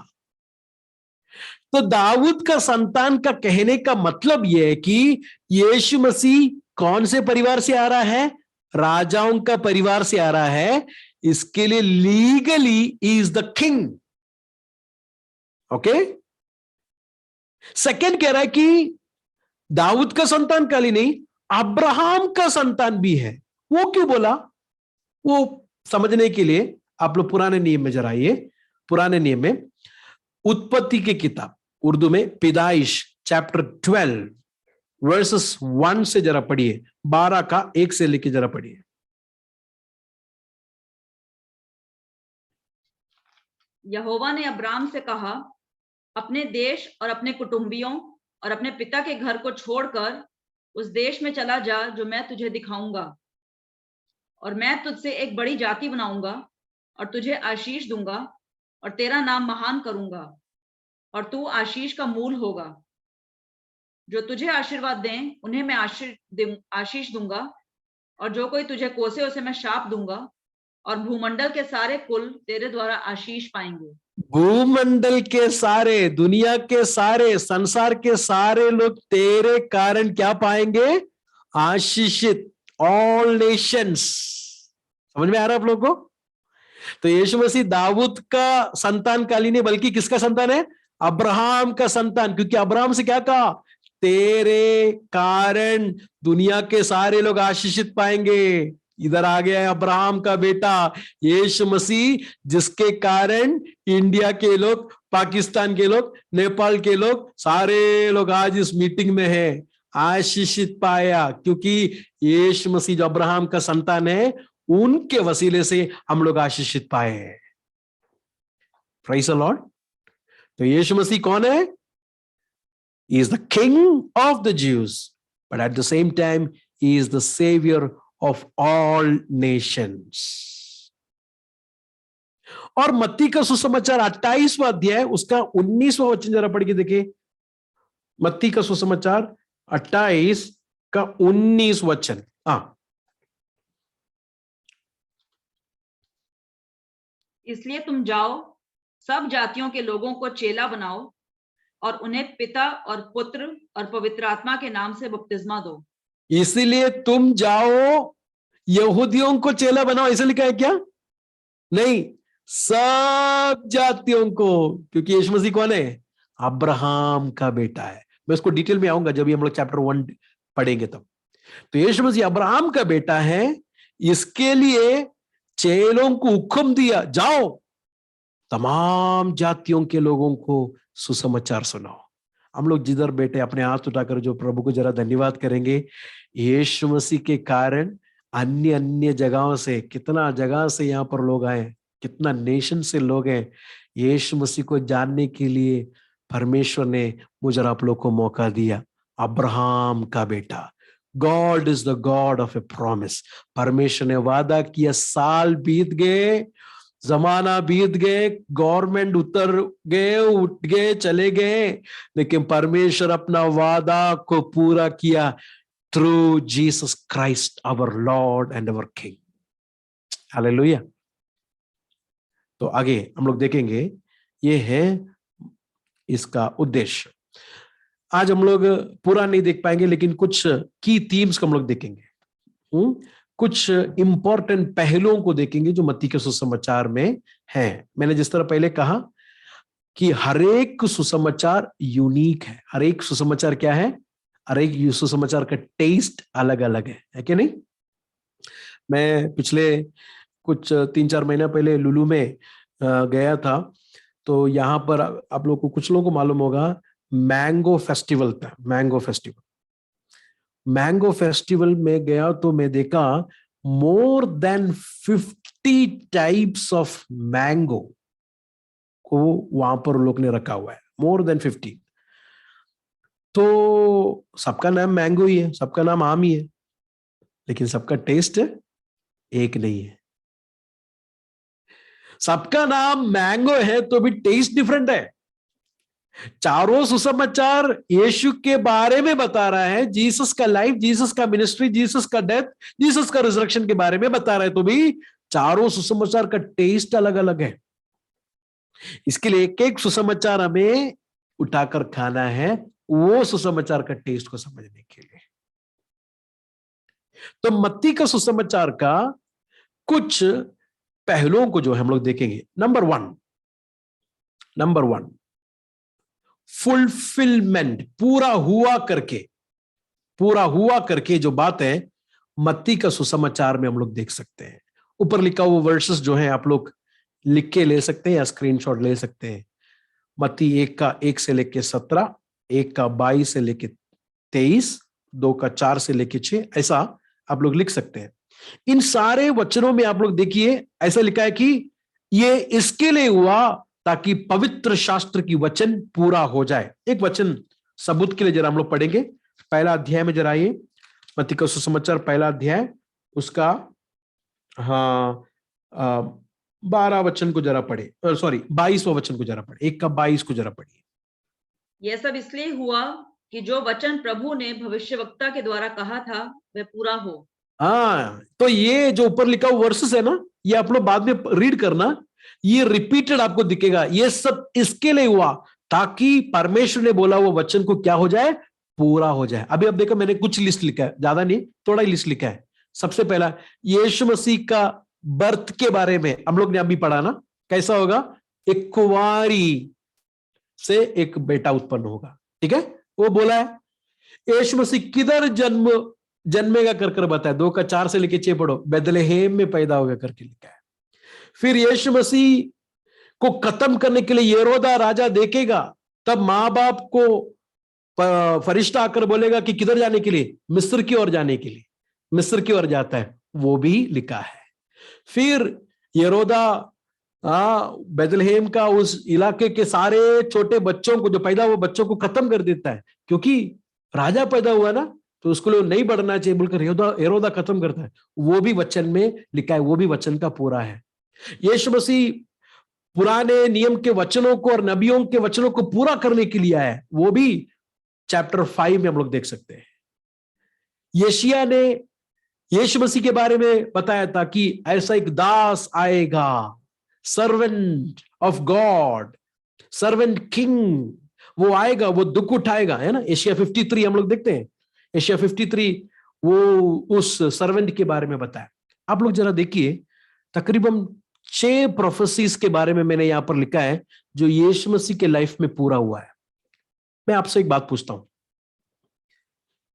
A: तो दाऊद का संतान का कहने का मतलब यह है कि यीशु मसीह कौन से परिवार से आ रहा है? राजाओं का परिवार से आ रहा है। इसके लिए legally is the king. Okay, second कह रहा है कि दाऊद का संतान काली नहीं, अब्राहम का संतान भी है। वो क्यों बोला? वो समझने के लिए आप लोग पुराने नियम में जरा आइए। पुराने नियम में उत्पत्ति की किताब, उर्दू में पैदाइश, चैप्टर 12 वर्सेस 1 से जरा पढ़िए। 12 का 1 से लेके जरा पढ़िए।
C: यहोवा ने अब्राम से कहा, अपने देश और अपने कुटुंबियों और अपने पिता के घर को छोड़कर उस देश में चला जा जो मैं तुझे दिखाऊंगा, और मैं तुझसे एक बड़ी जाति बनाऊंगा और तुझे आशीष दूंगा और तेरा नाम महान करूंगा और तू आशीष का मूल होगा। जो तुझे आशीर्वाद दें उन्हें मैं आशीष दूंगा, और जो कोई तुझे कोसे उसे मैं शाप दूंगा, और भूमंडल के सारे कुल तेरे द्वारा आशीष पाएंगे।
A: भूमंडल के सारे, दुनिया के सारे, संसार के सारे लोग तेरे कारण क्या पाएंगे? आशीषित। All Nations. समझ में आ रहा है आप लोगों को? तो यीशु मसीह दाऊद का संतान काली नहीं बल्कि किसका संतान है? अब्राहम का संतान। क्योंकि अब्राहम से क्या कहा? तेरे कारण दुनिया के सारे लोग आशीषित पाएंगे। इधर आ गया है अब्राहम का बेटा यीशु मसीह, जिसके कारण इंडिया के लोग, पाकिस्तान के लोग, नेपाल के लोग, सारे लोग आज इस मीटिंग में हैं। आशीषित पाया क्योंकि यीशु मसीह जो अब्राहम का संतान है, उनके वसीले से हम लोग आशीषित पाए हैं। Praise the Lord. तो यीशु मसीह कौन है? He is the king of the Jews, but at the same time, he is the savior of all nations. और मत्ती का सुसमाचार 28वां अध्याय उसका 19वां वचन जरा पढ़ के देखिए। मत्ती का सुसमाचार 28 का 19 वचन।
C: इसलिए तुम जाओ, सब जातियों के लोगों को चेला बनाओ और उन्हें पिता और पुत्र और पवित्र आत्मा के नाम से बपतिस्मा दो।
A: इसीलिए तुम जाओ, यहूदियों को चेला बनाओ, ऐसे लिखा है क्या? नहीं, सब जातियों को, क्योंकि यीशु मसीह कौन है? अब्राहम का बेटा है। मैं उसको डिटेल में आऊंगा जब हम लोग चैप्टर 1 पढ़ेंगे तब। तो यीशु मसीह अब्राहम का बेटा है, इसके लिए चेलों को हुक्म दिया, जाओ तमाम जातियों के लोगों को सुसमाचार सुनाओ। हम लोग जिधर बैठे अपने हाथ उठाकर जो प्रभु को जरा धन्यवाद करेंगे, यीशु मसीह के कारण अन्य अन्य जगहों से, कितना जगह से यहाँ पर लोग आए, कितना नेशन से लोग हैं, यीशु मसीह को जानने के लिए परमेश्वर ने मुझे आप लोग को मौका दिया। अब्राहम का बेटा, God is the God of A promise. परमेश्वर ने वादा किया, साल बीत गए, जमाना बीत गए, गवर्नमेंट उतर गए, उठ गए, चले गए, लेकिन परमेश्वर अपना वादा को पूरा किया through Jesus Christ our lord and our king. Hallelujah. तो आगे हम लोग देखेंगे, ये है इसका उद्देश्य। आज हम लोग पूरा नहीं देख पाएंगे, लेकिन कुछ की थीम्स को हम लोग देखेंगे, कुछ इंपॉर्टेंट पहलुओं को देखेंगे जो मत्ती के सुसमाचार में हैं। मैंने जिस तरह पहले कहा कि हर एक सुसमाचार यूनिक है। हर एक सुसमाचार क्या है? हर एक सुसमाचार का टेस्ट अलग अलग है कि नहीं? मैं पिछले कुछ 3-4 महीना पहले लुलु में गया था, तो यहाँ पर आप लोग को, कुछ लोगों को मालूम होगा, मैंगो फेस्टिवल था। मैंगो फेस्टिवल में गया तो मैं देखा more than 50 types of mango को वहां पर लोग ने रखा हुआ है, मोर देन 50। तो सबका नाम मैंगो ही है, सबका नाम आम ही है, लेकिन सबका टेस्ट एक नहीं है। सबका नाम मैंगो है तो भी टेस्ट डिफरेंट है। चारों सुसमाचार यीशु के बारे में बता रहा है, जीसस का लाइफ, जीसस का मिनिस्ट्री, जीसस का डेथ, जीसस का रिजरेक्शन के बारे में बता रहा है, तो भी चारों सुसमाचार का टेस्ट अलग अलग है। इसके लिए एक एक सुसमाचार हमें उठाकर खाना है, वो सुसमाचार का टेस्ट को समझने के लिए। तो मत्ती का सुसमाचार का कुछ पहलुओं को जो हम लोग देखेंगे। नंबर वन, फुलफिलमेंट, पूरा हुआ करके जो बात है मत्ती का सुसमाचार में हम लोग देख सकते हैं। ऊपर लिखा हुआ वर्सेस जो है आप लोग लिख के ले सकते हैं या स्क्रीनशॉट ले सकते हैं। मत्ती 1 का 1 से लेके 17, 1 का 22 से लेके 23, 2 का 4 से लेके 6, ऐसा आप लोग लिख सकते हैं। इन सारे वचनों में आप लोग देखिए, ऐसा लिखा है कि ये इसके लिए हुआ ताकि पवित्र शास्त्र की वचन पूरा हो जाए। एक वचन सबूत के लिए जरा हम लोग पढ़ेंगे। पहला अध्याय में जरा आइए, मत्ती का सुसमाचार पहला अध्याय, उसका 12 वचन को जरा पढ़े, 22वां वचन को जरा पढ़े, 1 का 22 को जरा पढ़िए।
C: यह सब इसलिए हुआ कि जो वचन प्रभु ने भविष्यवक्ता के द्वारा कहा था वह पूरा हो।
A: तो ये जो ऊपर लिखा हुआ वर्सेस है ना, ये आप लोग बाद में रीड करना, ये रिपीटेड आपको दिखेगा। ये सब इसके लिए हुआ ताकि परमेश्वर ने बोला वो वचन को क्या हो जाए, पूरा हो जाए। अभी अब देखो, मैंने कुछ लिस्ट लिखा है, ज्यादा नहीं, थोड़ा ही लिस्ट लिखा है। सबसे पहला, यीशु मसीह का बर्थ के बारे में हम लोग ने अभी पढ़ा ना, कैसा होगा? एक कुंवारी से एक बेटा उत्पन्न होगा, ठीक है, वो बोला है। यीशु मसीह किधर जन्मेगा कर बताया, 2 का 4 से लेके 6 पढ़ो, बेथलेहेम में पैदा होगा करके लिखा है। फिर यीशु मसीह को खत्म करने के लिए हेरोदा राजा देखेगा, तब मां बाप को फरिश्ता आकर बोलेगा कि किधर जाने के लिए? मिस्र की ओर जाने के लिए। मिस्र की ओर जाता है, वो भी लिखा है। फिर हेरोदा बेथलेहेम का उस इलाके के सारे छोटे बच्चों को जो पैदा हुए बच्चों को खत्म कर देता है, क्योंकि राजा पैदा हुआ ना, तो उसको लोग नहीं बढ़ना चाहिए बोलकर हेरोदा खत्म करता है। वो भी वचन में लिखा है, वो भी वचन का पूरा है। यीशु मसीह पुराने नियम के वचनों को और नबियों के वचनों को पूरा करने के लिए आया है, वो भी चैप्टर 5 में हम लोग देख सकते हैं। यशायाह ने यीशु मसीह के बारे में बताया था कि ऐसा एक दास आएगा, servant of God, servant king, वो आएगा, वो दुख उठाएगा, है ना। यशायाह 53 हम लोग देखते हैं, यशायाह 53 वो उस सर्वेंट के बारे में बताया। आप लोग जरा देखिए, तकरीबन 6 प्रोफेसीज के बारे में मैंने यहां पर लिखा है जो यीशु मसीह के लाइफ में पूरा हुआ है। मैं आपसे एक बात पूछता हूं,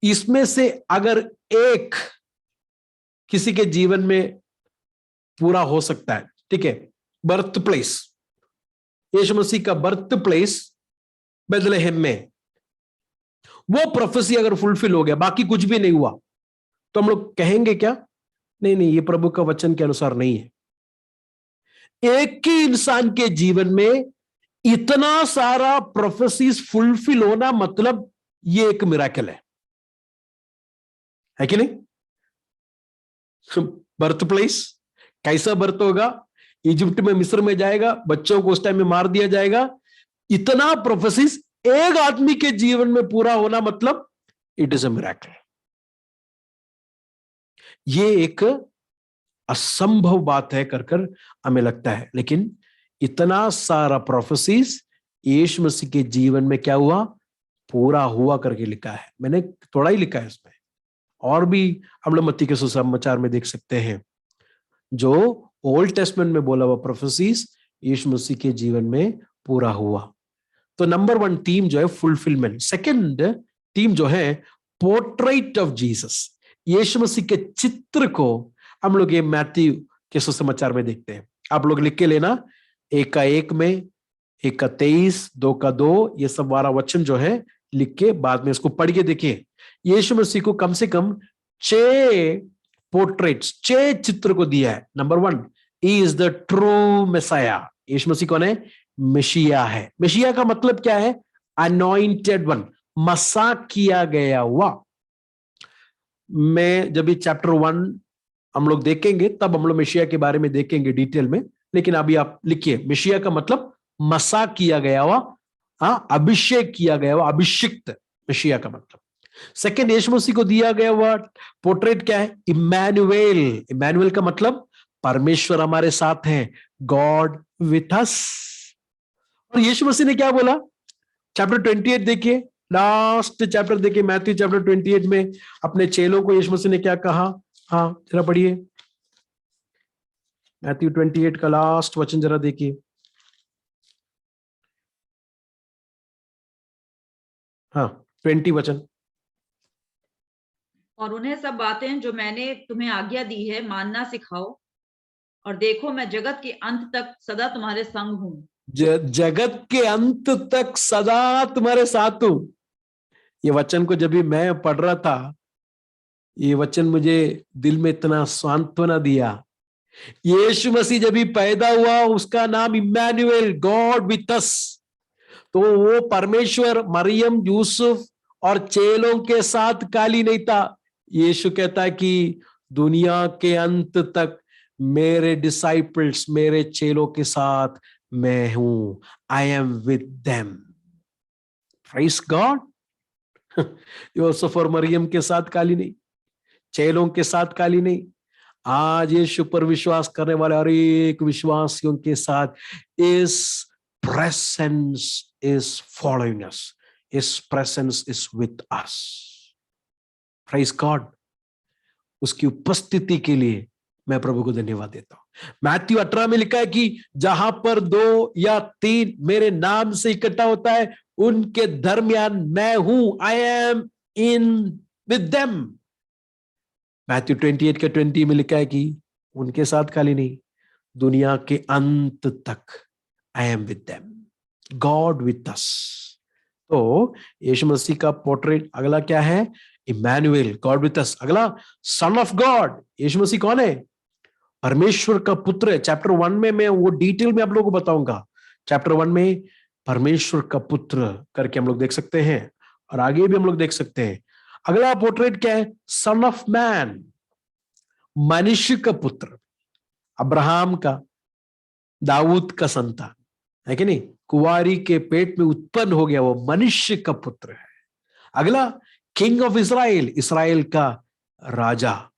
A: इसमें से अगर एक किसी के जीवन में पूरा हो सकता है, ठीक है, बर्थ प्लेस, यीशु मसीह का बर्थ प्लेस बेथलेहम में, वो प्रोफेसी अगर फुलफिल हो गया, बाकी कुछ भी नहीं हुआ, तो हम लोग कहेंगे क्या? नहीं नहीं, ये प्रभु का वचन के अनुसार नहीं है। एक ही इंसान के जीवन में इतना सारा प्रोफेसीज फुलफिल होना, मतलब ये एक मिराकल है कि नहीं? बर्थ प्लेस, कैसा बर्थ होगा, इजिप्ट में, मिस्र में जाएगा, बच्चों को उस टाइम में मार दिया जाएगा, इतना प्रोफेसीज एक आदमी के जीवन में पूरा होना, मतलब इट इज अ मिराकल। ये एक असंभव बात है कर हमें लगता है, लेकिन इतना सारा प्रोफेसीज यीशु मसीह के जीवन में क्या हुआ, पूरा हुआ करके लिखा है। मैंने थोड़ा ही लिखा है इसमें, और भी हम लोग मत्ती के सुसमाचार में देख सकते हैं जो ओल्ड टेस्टमेंट में बोला हुआ प्रोफेसीज यीशु मसीह के जीवन में पूरा हुआ। तो नंबर 1 थीम जो है फुलफिलमेंट। सेकंड थीम जो है पोर्ट्रेट ऑफ जीसस, यीशु मसीह के चित्र को हम लोग ये मैथ्यू के सुसमाचार में देखते हैं। आप लोग लिख के लेना, 1 का 1 में, 1 का 23, 2 का 2, ये सब 12 वचन जो है लिख के बाद में इसको पढ़ के देखिए। यीशु मसीह को कम से कम 6 पोर्ट्रेट्स, 6 चित्र को दिया है। नंबर 1, ही इज द ट्रू मेसाया। यीशु मसीह कौन है? मेशिया है। मेशिया का मतलब क्या है? अनॉइंटेड वन, मसा किया गया हुआ। मैं जब ये चैप्टर 1 हम लोग देखेंगे तब हम लोग मेशिया के बारे में देखेंगे डिटेल में, लेकिन अभी आप लिखिए, मेशिया का मतलब मसा किया गया हुआ, अभिषेक किया गया हुआ, अभिषिक्त, मेशिया का मतलब। सेकंड, यीशु मसीह को दिया गया हुआ पोर्ट्रेट क्या है? इम्मानुएल। इम्मानुएल का मतलब परमेश्वर हमारे साथ है, गॉड विथ अस। और यीशु मसीह ने क्या बोला? चैप्टर 28 देखिए, लास्ट चैप्टर देखिए, मैथ्यू चैप्टर 28 में अपने चेलों को यीशु मसीह ने क्या कहा? हाँ जरा पढ़िए, मैथ्यू 28 का लास्ट वचन जरा देखिए। हाँ 20 वचन।
C: और उन्हें सब बातें जो मैंने तुम्हें आज्ञा दी है मानना सिखाओ, और देखो मैं जगत के अंत तक सदा तुम्हारे संग हूं।
A: जगत के अंत तक सदा तुम्हारे साथ हूं। ये वचन को जब भी मैं पढ़ रहा था, ये वचन मुझे दिल में इतना सांत्वना दिया। यीशु मसीह जब भी पैदा हुआ, उसका नाम इम्मानुएल, गॉड विथ अस। तो वो परमेश्वर मरियम, यूसुफ और चेलों के साथ काली नहीं था। यीशु कहता है कि दुनिया के अंत तक मेरे डिसाइपल्स, मेरे चेलों के साथ मैं हूं। I am with them. Praise God. Yusuf और मरियम के साथ काली नहीं, चेलों के साथ काली नहीं। आज यीशु पर विश्वास करने वाले हर एक विश्वासियों के साथ इस presence is following us. His presence is with us. Praise God. उसकी उपस्थिति के लिए मैं प्रभु को धन्यवाद देता हूं। मैथ्यू 18 में लिखा है कि जहां पर 2 या 3 मेरे नाम से इकट्ठा होता है, उनके दरमियान मैं हूं। I am in with them. Matthew 28 के 20 में लिखा है कि उनके साथ खाली नहीं, दुनिया के अंत तक I am with them, God with us. तो यीशु मसीह का पोर्ट्रेट अगला क्या है? Immanuel, God with us. अगला सन ऑफ गॉड। यीशु मसीह कौन है? परमेश्वर का पुत्र है। चैप्टर 1 में मैं वो डिटेल में आप लोगों को बताऊंगा। चैप्टर 1 में परमेश्वर का पुत्र करके हम लोग देख सकते हैं, और आगे भी हम लोग देख सकते हैं। अगला पोर्ट्रेट क्या है? सन ऑफ मैन, मनुष्य का पुत्र, अब्राहम का, दाऊद का संतान है कि नहीं, कुंवारी के पेट में उत्पन्न हो गया, वो मनुष्य का पुत्र है। अगला किंग ऑफ इसराइल, इसराइल का राजा।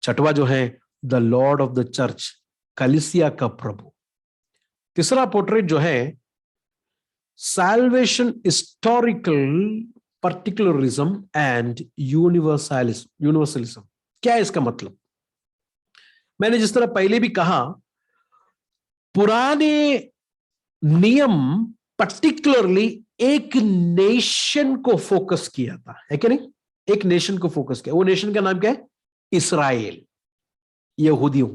A: छठवा जो है the Lord of the church, कलीसिया का प्रभु। तीसरा पोर्ट्रेट जो है सैल्वेशन हिस्टोरिकल पर्टिकुलरिज्म एंड यूनिवर्सलिज्म। क्या है इसका मतलब? मैंने जिस तरह पहले भी कहा, पुराने नियम पर्टिकुलरली एक नेशन को फोकस किया था, है कि नहीं? एक नेशन को फोकस किया। वो नेशन का नाम क्या है? इसराइल, यहूदियों।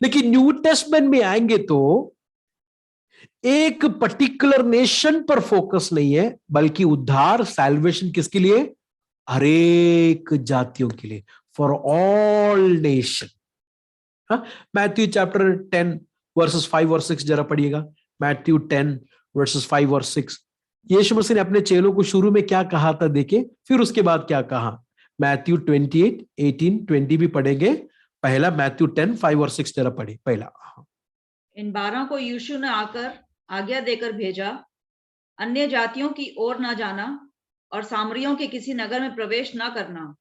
A: लेकिन न्यू टेस्टमेंट में आएंगे तो एक पर्टिकुलर नेशन पर फोकस नहीं है, बल्कि उद्धार, सैल्वेशन किसके लिए? हरेक जातियों के लिए, for all nation. Matthew chapter 10 versus 5 और 6 जरा पढ़िएगा। मैथ्यू 10 वर्सेस 5 और 6। यीशु मसीह ने अपने चेलों को शुरू में क्या कहा था देखे, फिर उसके बाद क्या कहा। मैथ्यू 28, 18, 20 भी पढ़ेंगे। पहला मैथ्यू 10, 5 और 6 जरा पढ़े पहला।
C: इन 12 को यीशु ने आकर आज्ञा देकर भेजा, अन्य जातियों की ओर न जाना और सामरियों के किसी नगर में प्रवेश न करना,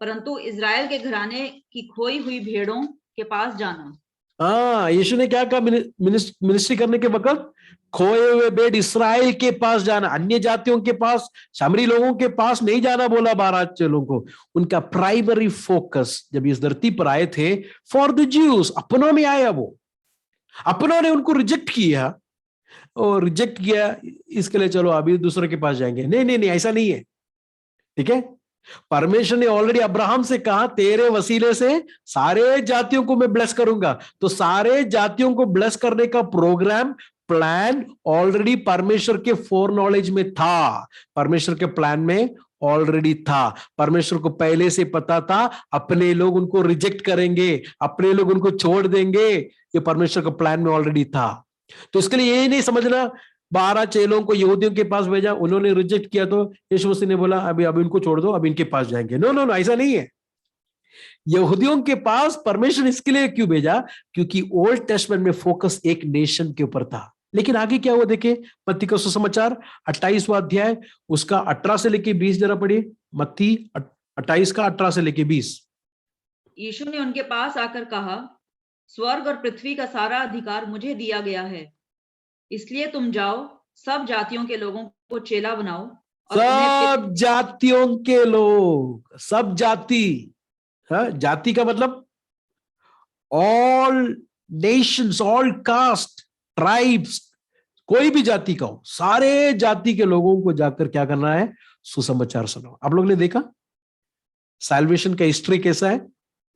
C: परंतु इजराइल के घराने की खोई हुई भेड़ों के पास जाना।
A: यीशु ने क्या कहा मिनिस्ट्री करने के वक्त? खोए हुए भेड़ इस्राएल के पास जाना, अन्य जातियों के पास, सामरी लोगों के पास नहीं जाना बोला 12 चेलों को। उनका प्राइमरी फोकस जब इस धरती पर आए थे, फॉर द ज्यूज, अपनों में आया। वो अपनों ने उनको रिजेक्ट किया, और रिजेक्ट किया इसके लिए चलो अभी दूसरे के पास जाएंगे। नहीं नहीं नहीं, ऐसा नहीं है, ठीक है? परमेश्वर ने ऑलरेडी अब्राहम से कहा, तेरे वसीले से सारे जातियों को मैं ब्लेस करूंगा। तो सारे जातियों को ब्लेस करने का प्रोग्राम, प्लान ऑलरेडी परमेश्वर के फोर नॉलेज में था, परमेश्वर के प्लान में ऑलरेडी था। परमेश्वर को पहले से पता था अपने लोग उनको रिजेक्ट करेंगे, अपने लोग उनको छोड़ देंगे। ये परमेश्वर के प्लान में ऑलरेडी था। तो इसके लिए ये नहीं समझना 12 चेलों को यहूदियों के पास भेजा, उन्होंने रिजेक्ट किया तो यीशु मसीह ने बोला अभी इनको छोड़ दो, अब इनके पास जाएंगे। नो नो नो, ऐसा नहीं है। यहूदियों के पास परमेश्वर इसके लिए क्यों भेजा? क्योंकि ओल्ड टेस्टमेंट में फोकस एक नेशन के ऊपर था। लेकिन आगे क्या हुआ देखे, मत्ती का सुसमाचार 28वां अध्याय, उसका 18 से लेके 20 जरा पढ़िए। मत्ती 28 का 18 से लेके 20।
C: यीशु ने उनके पास आकर कहा, स्वर्ग और पृथ्वी का सारा अधिकार मुझे दिया गया है, इसलिए तुम जाओ, सब जातियों के लोगों को चेला बनाओ और
A: सब जातियों के लोग, सब जाति, जाति का मतलब all Nations, all cast, tribes, कोई भी जाति का हो, सारे जाति के लोगों को जाकर क्या करना है? सुसमाचार सुनाओ। आप लोग ने देखा सैल्वेशन का हिस्ट्री कैसा है?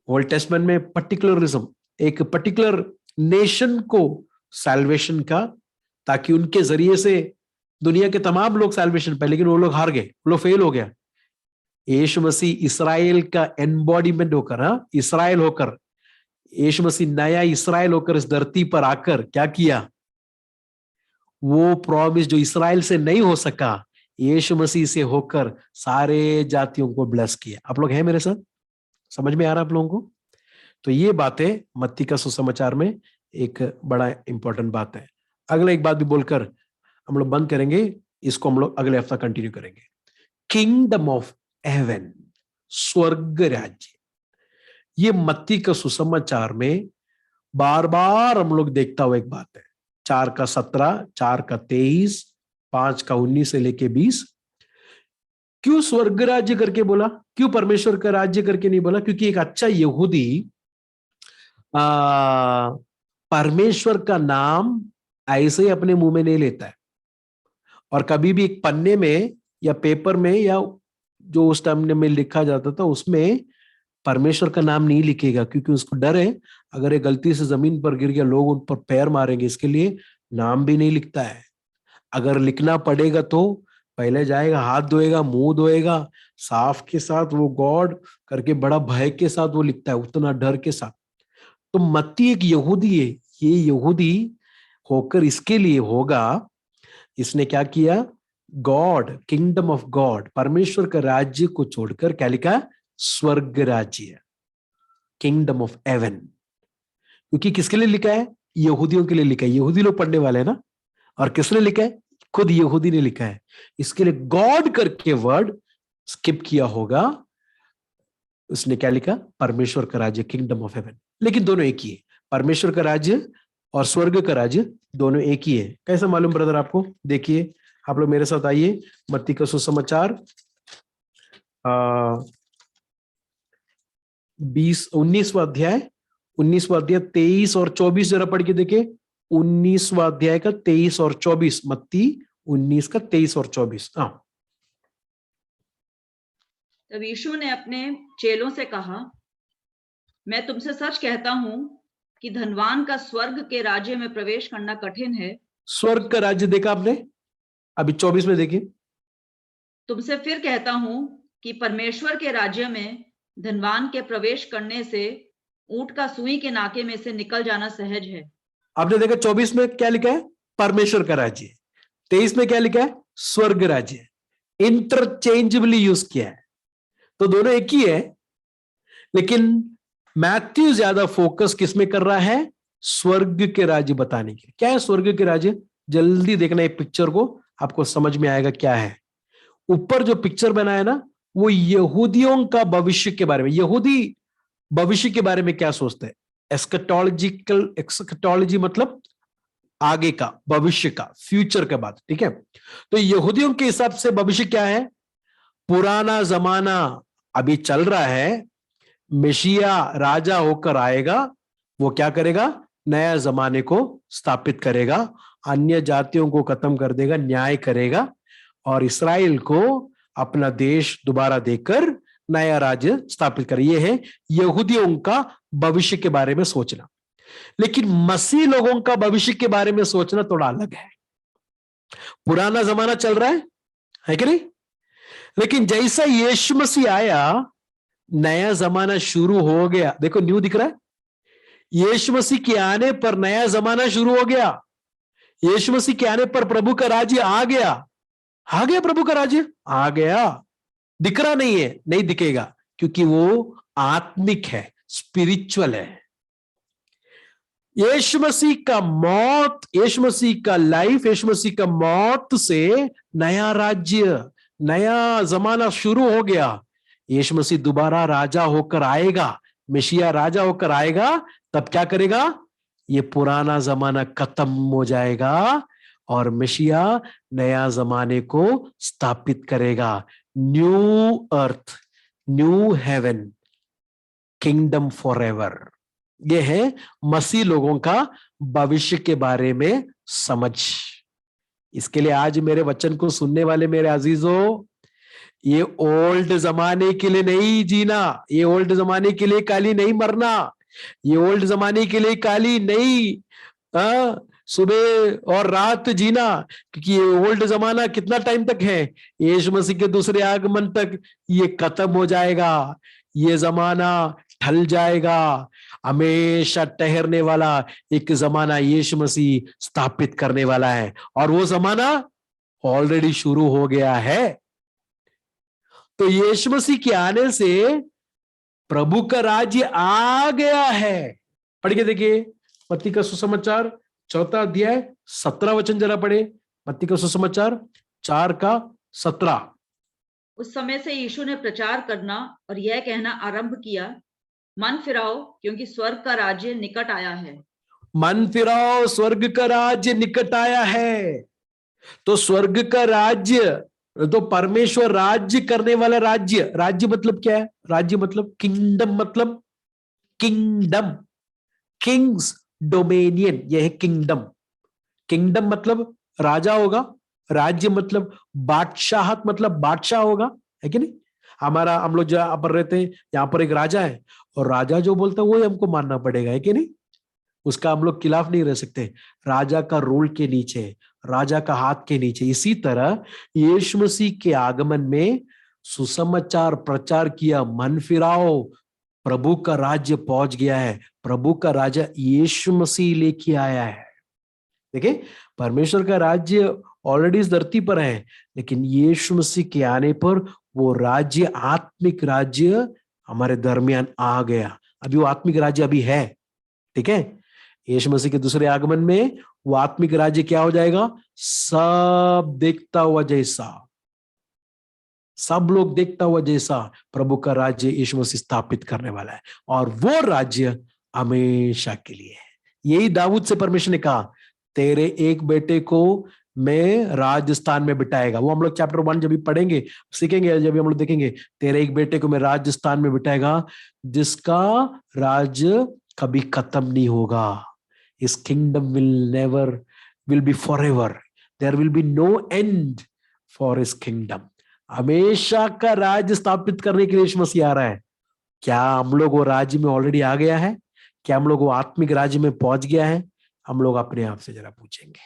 A: ओल्ड टेस्टमेंट में पर्टिकुलरिज्म, एक पर्टिकुलर नेशन को सैल्वेशन का, ताकि उनके जरिए से दुनिया के तमाम लोग सैल्वेशन पाए। लेकिन वो लोग हार गए, वो लोग फेल हो गया। यीशु मसीह इसराइल का एम्बॉडीमेंट होकर, इसराइल होकर, यीशु मसीह नया इसराइल होकर इस धरती पर आकर क्या किया? वो प्रॉमिस जो इसराइल से नहीं हो सका, यीशु मसीह से होकर सारे जातियों को ब्लेस किया। आप लोग हैं मेरे साथ? समझ में आ रहा है आप लोगों को? तो ये बातें मत्ती का सुसमाचार में एक बड़ा इंपॉर्टेंट बात है। अगला एक बात भी बोलकर हम लोग बंद करेंगे, इसको हम लोग अगले हफ्ता कंटिन्यू करेंगे। किंगडम ऑफ हेवन, स्वर्ग राज्य, ये मत्ती का सुसमाचार में बार बार हम लोग देखता हुआ एक बात है। 4 का 17, 4 का 23, 5 का 19 से लेके 20। क्यों स्वर्ग राज्य करके बोला? क्यों परमेश्वर का राज्य करके नहीं बोला? क्योंकि एक अच्छा यहूदी परमेश्वर का नाम ऐसे ही अपने मुंह में नहीं लेता है, और कभी भी एक पन्ने में या पेपर में या जो उस टाइम में लिखा जाता था उसमें परमेश्वर का नाम नहीं लिखेगा, क्योंकि उसको डर है अगर ये गलती से जमीन पर गिर गया लोग उन पर पैर मारेंगे, इसके लिए नाम भी नहीं लिखता है। अगर लिखना पड़ेगा तो पहले जाएगा, हाथ धोएगा, मुंह धोएगा, साफ के साथ वो गॉड करके बड़ा भय के साथ वो लिखता है, उतना डर के साथ। तो मत्ती एक यहूदी है, ये यहूदी होकर इसके लिए होगा, इसने क्या किया? गॉड, किंगडम ऑफ गॉड, परमेश्वर का राज्य को छोड़कर क्या लिखा? स्वर्ग राज्य, किंगडम ऑफ हेवन। क्योंकि किसके लिए लिखा है? यहूदियों के लिए लिखा है, यहूदी लोग पढ़ने वाले हैं ना, और किसने लिखा है? खुद यहूदी ने लिखा है। इसके लिए गॉड करके वर्ड स्किप किया होगा। उसने क्या लिखा? परमेश्वर का राज्य, किंगडम ऑफ हेवन। लेकिन दोनों एक ही है, परमेश्वर का राज्य और स्वर्ग का राज्य दोनों एक ही है। कैसा मालूम ब्रदर आपको? देखिए, आप लोग मेरे साथ आइए, मत्ती का सुसमाचार 19वां अध्याय 23 और 24 जरा पढ़ के देखे। 19वां अध्याय का 23 और 24, मत्ती 19 का 23 और 24। हाँ।
C: तब यीशु ने अपने चेलों से कहा, मैं तुमसे सच कहता हूं कि धनवान का स्वर्ग के राज्य में प्रवेश करना कठिन है।
A: स्वर्ग का राज्य देखा आपने? अभी 24 में देखिए।
C: तुमसे फिर कहता हूं कि परमेश्वर के राज्य में धनवान के प्रवेश करने से ऊंट का सुई के नाके में से निकल जाना सहज है।
A: आपने देखा 24 में क्या लिखा है? परमेश्वर का राज्य। 23 में क्या लिखा है? स्वर्ग राज्य। इंटरचेंजेबली यूज किया है, तो दोनों एक ही है। लेकिन मैथ्यू ज्यादा फोकस किसमें कर रहा है? स्वर्ग के राज्य बताने के लिए। क्या है स्वर्ग के राज्य? जल्दी देखना एक पिक्चर को, आपको समझ में आएगा क्या है। ऊपर जो पिक्चर बना है ना, वो यहूदियों का भविष्य के बारे में। यहूदी भविष्य के बारे में क्या सोचते हैं? एस्कटोलॉजी मतलब आगे का, भविष्य का, फ्यूचर के बाद। ठीक है, तो यहूदियों के हिसाब से भविष्य क्या है? पुराना जमाना अभी चल रहा है, मेशिया राजा होकर आएगा, वो क्या करेगा? नया जमाने को स्थापित करेगा, अन्य जातियों को खत्म कर देगा, न्याय करेगा, और इस्राएल को अपना देश दोबारा देकर नया राज्य स्थापित करे। ये है यहूदियों का भविष्य के बारे में सोचना। लेकिन मसीह लोगों का भविष्य के बारे में सोचना थोड़ा अलग है। पुराना जमाना चल रहा है कि नहीं? लेकिन जैसा यीशु मसीह आया, नया जमाना शुरू हो गया। देखो न्यू दिख रहा है। यीशु मसीह के आने पर नया जमाना शुरू हो गया। यीशु मसीह के आने पर प्रभु का राज्य आ गया। आ गया, प्रभु का राज्य आ गया। दिख रहा नहीं है, नहीं दिखेगा, क्योंकि वो आत्मिक है, स्पिरिचुअल है। यीशु मसीह का मौत, यीशु मसीह का लाइफ, यीशु मसीह का मौत से नया राज्य, नया जमाना शुरू हो गया। यीशु मसीह दोबारा राजा होकर आएगा, मेशिया राजा होकर आएगा, तब क्या करेगा? ये पुराना जमाना खत्म हो जाएगा और मेशिया नया जमाने को स्थापित करेगा। न्यू अर्थ, न्यू हेवन, किंगडम फॉरएवर। ये है मसीह लोगों का भविष्य के बारे में समझ। इसके लिए आज मेरे वचन को सुनने वाले मेरे अजीजों, ये ओल्ड जमाने के लिए नहीं जीना, ये ओल्ड जमाने के लिए काली नहीं मरना, ये ओल्ड जमाने के लिए काली नहीं सुबह और रात जीना, क्योंकि ये ओल्ड जमाना कितना टाइम तक है? यीशु मसीह के दूसरे आगमन तक ये खत्म हो जाएगा। ये जमाना ढल जाएगा। हमेशा ठहरने वाला एक जमाना यीशु मसीह स्थापित करने वाला है, और वो जमाना ऑलरेडी शुरू हो गया है। तो यीशु मसीह के आने से प्रभु का राज्य आ गया है। पढ़ के देखिए मत्ती का सुसमाचार 4 अध्याय 17 वचन जरा पढ़े। मत्ती का सुसमाचार 4 का 17।
C: उस समय से यीशु ने प्रचार करना और यह कहना आरंभ किया, मन फिराओ क्योंकि स्वर्ग का राज्य निकट आया है।
A: मन फिराओ, स्वर्ग का राज्य निकट आया है। तो स्वर्ग का राज्य तो परमेश्वर राज्य करने वाला राज्य। राज्य मतलब क्या है? राज्य मतलब किंगडम, मतलब किंगडम, किंग्स डोमेनियन, यह है किंगडम। किंगडम मतलब राजा होगा, राज्य मतलब बादशाहत, मतलब बादशाह होगा, है कि नहीं? हम लोग जहां पर रहते हैं, यहाँ पर एक राजा है, और राजा जो बोलता है वही हमको मानना पड़ेगा, है कि नहीं? उसका हम लोग खिलाफ नहीं रह सकते। राजा का रूल के नीचे, राजा का हाथ के नीचे। इसी तरह यीशु मसीह के आगमन में सुसमाचार प्रचार किया, मन फिराओ, प्रभु का राज्य पहुंच गया है। प्रभु का राजा यीशु मसीह लेके आया है। देखिए, परमेश्वर का राज्य ऑलरेडी इस धरती पर है, लेकिन यीशु मसीह के आने पर वो राज्य, आत्मिक राज्य हमारे दरमियान आ गया। अभी वो आत्मिक राज्य अभी है, ठीक है? यीशु मसीह के दूसरे आगमन में वो आत्मिक राज्य क्या हो जाएगा? सब देखता हुआ जैसा, सब लोग देखता हुआ जैसा प्रभु का राज्य यीशु मसीह स्थापित करने वाला है, और वो राज्य हमेशा के लिए है। यही दाऊद से परमेश्वर ने कहा, तेरे एक बेटे को मैं राजस्थान में बिठाएगा। वो हम लोग चैप्टर 1 जब भी पढ़ेंगे, सीखेंगे, जब भी हम लोग देखेंगे, तेरे एक बेटे को मैं राजस्थान में बिठाएगा जिसका राज्य कभी खत्म नहीं होगा। His kingdom will be forever. There will be no end for his kingdom. हमेशा का राज्य स्थापित करने के लिए यीशु मसीह आ रहा है। क्या हम लोग वो राज्य में ऑलरेडी आ गया है? क्या हम लोग वो आत्मिक राज्य में पहुंच गया है? हम लोग अपने आप से जरा पूछेंगे।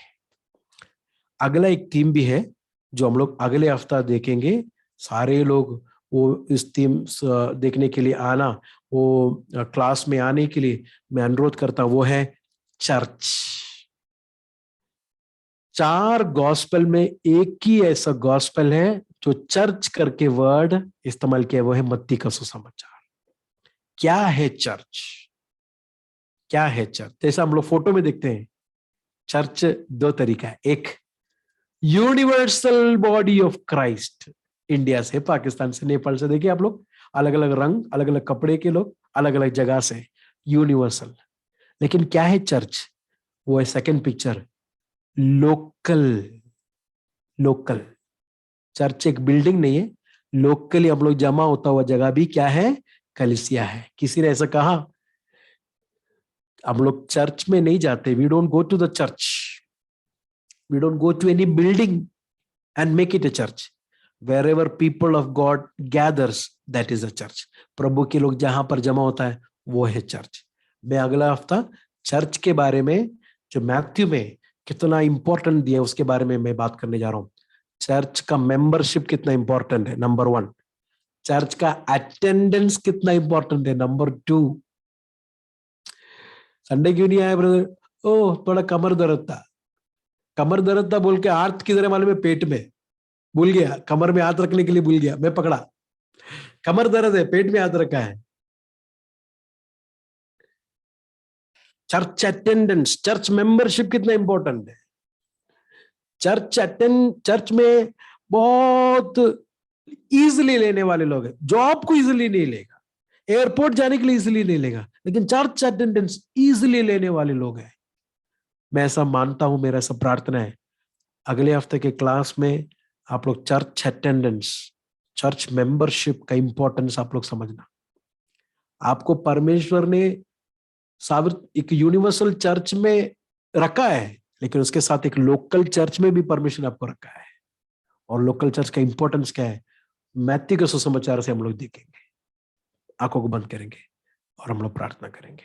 A: अगला एक थीम भी है जो हम लोग अगले हफ्ता देखेंगे। सारे लोग वो इस थीम देखने के लिए आना, वो क्लास में आने के लिए मैं अनुरोध करता हूं। वो है चर्च। 4 गॉस्पेल में एक ही ऐसा गॉस्पेल है जो चर्च करके वर्ड इस्तेमाल किया, वो है मत्ती का सुसमाचार। क्या है चर्च? क्या है चर्च? जैसा हम लोग फोटो में देखते हैं, चर्च 2 तरीका है। एक universal body of Christ, India से, पाकिस्तान से, नेपाल से, देखिए आप लोग, अलग अलग रंग, अलग अलग कपड़े के लोग, अलग अलग जगह से, यूनिवर्सल। लेकिन क्या है चर्च? वो है second picture, local. Local church एक बिल्डिंग नहीं है, लोकली हम लोग जमा होता हुआ जगह भी क्या है? कलीसिया है। किसी ने ऐसा कहा, हम लोग चर्च में नहीं जाते, we don't go to the church, we don't go to any building and make it a church. wherever people of God gathers, that is a church. प्रभु के लोग जहां पर जमा होता है वो है चर्च। मैं अगला हफ्ता चर्च के बारे में, जो मैथ्यू में कितना इंपॉर्टेंट दिया उसके बारे में मैं बात करने जा रहा हूं। चर्च का मेंबरशिप कितना इंपॉर्टेंट है, नंबर 1। चर्च का अटेंडेंस कितना इंपॉर्टेंट है, नंबर 2। संडे क्यों नहीं आया ब्रदर? ओह, थोड़ा कमर दर्द था। कमर दर्द था बोल के हाथ किधर है मालूम है? पेट में। भूल गया, कमर में हाथ रखने के लिए भूल गया, मैं पकड़ा। कमर दर्द है, पेट में हाथ रखा है। चर्च अटेंडेंस, चर्च मेंबरशिप कितना इंपॉर्टेंट है। चर्च में बहुत इजीली लेने वाले लोग हैं। जॉब को इजीली नहीं लेगा, एयरपोर्ट जाने के लिए इजीली नहीं लेगा, लेकिन चर्च अटेंडेंस इजीली लेने वाले लोग हैं। मैं ऐसा मानता हूं, मेरा ऐसा प्रार्थना है, अगले हफ्ते के क्लास में आप लोग चर्च अटेंडेंस, चर्च मेंबरशिप का इंपॉर्टेंस आप लोग समझना। आपको परमेश्वर ने एक यूनिवर्सल चर्च में रखा है, लेकिन उसके साथ एक लोकल चर्च में भी परमेश्वर ने आपको रखा है। और लोकल चर्च का इंपॉर्टेंस क्या है, मैथ्यू के सुसमाचार से हम लोग देखेंगे। आंखों को बंद करेंगे और हम लोग प्रार्थना करेंगे।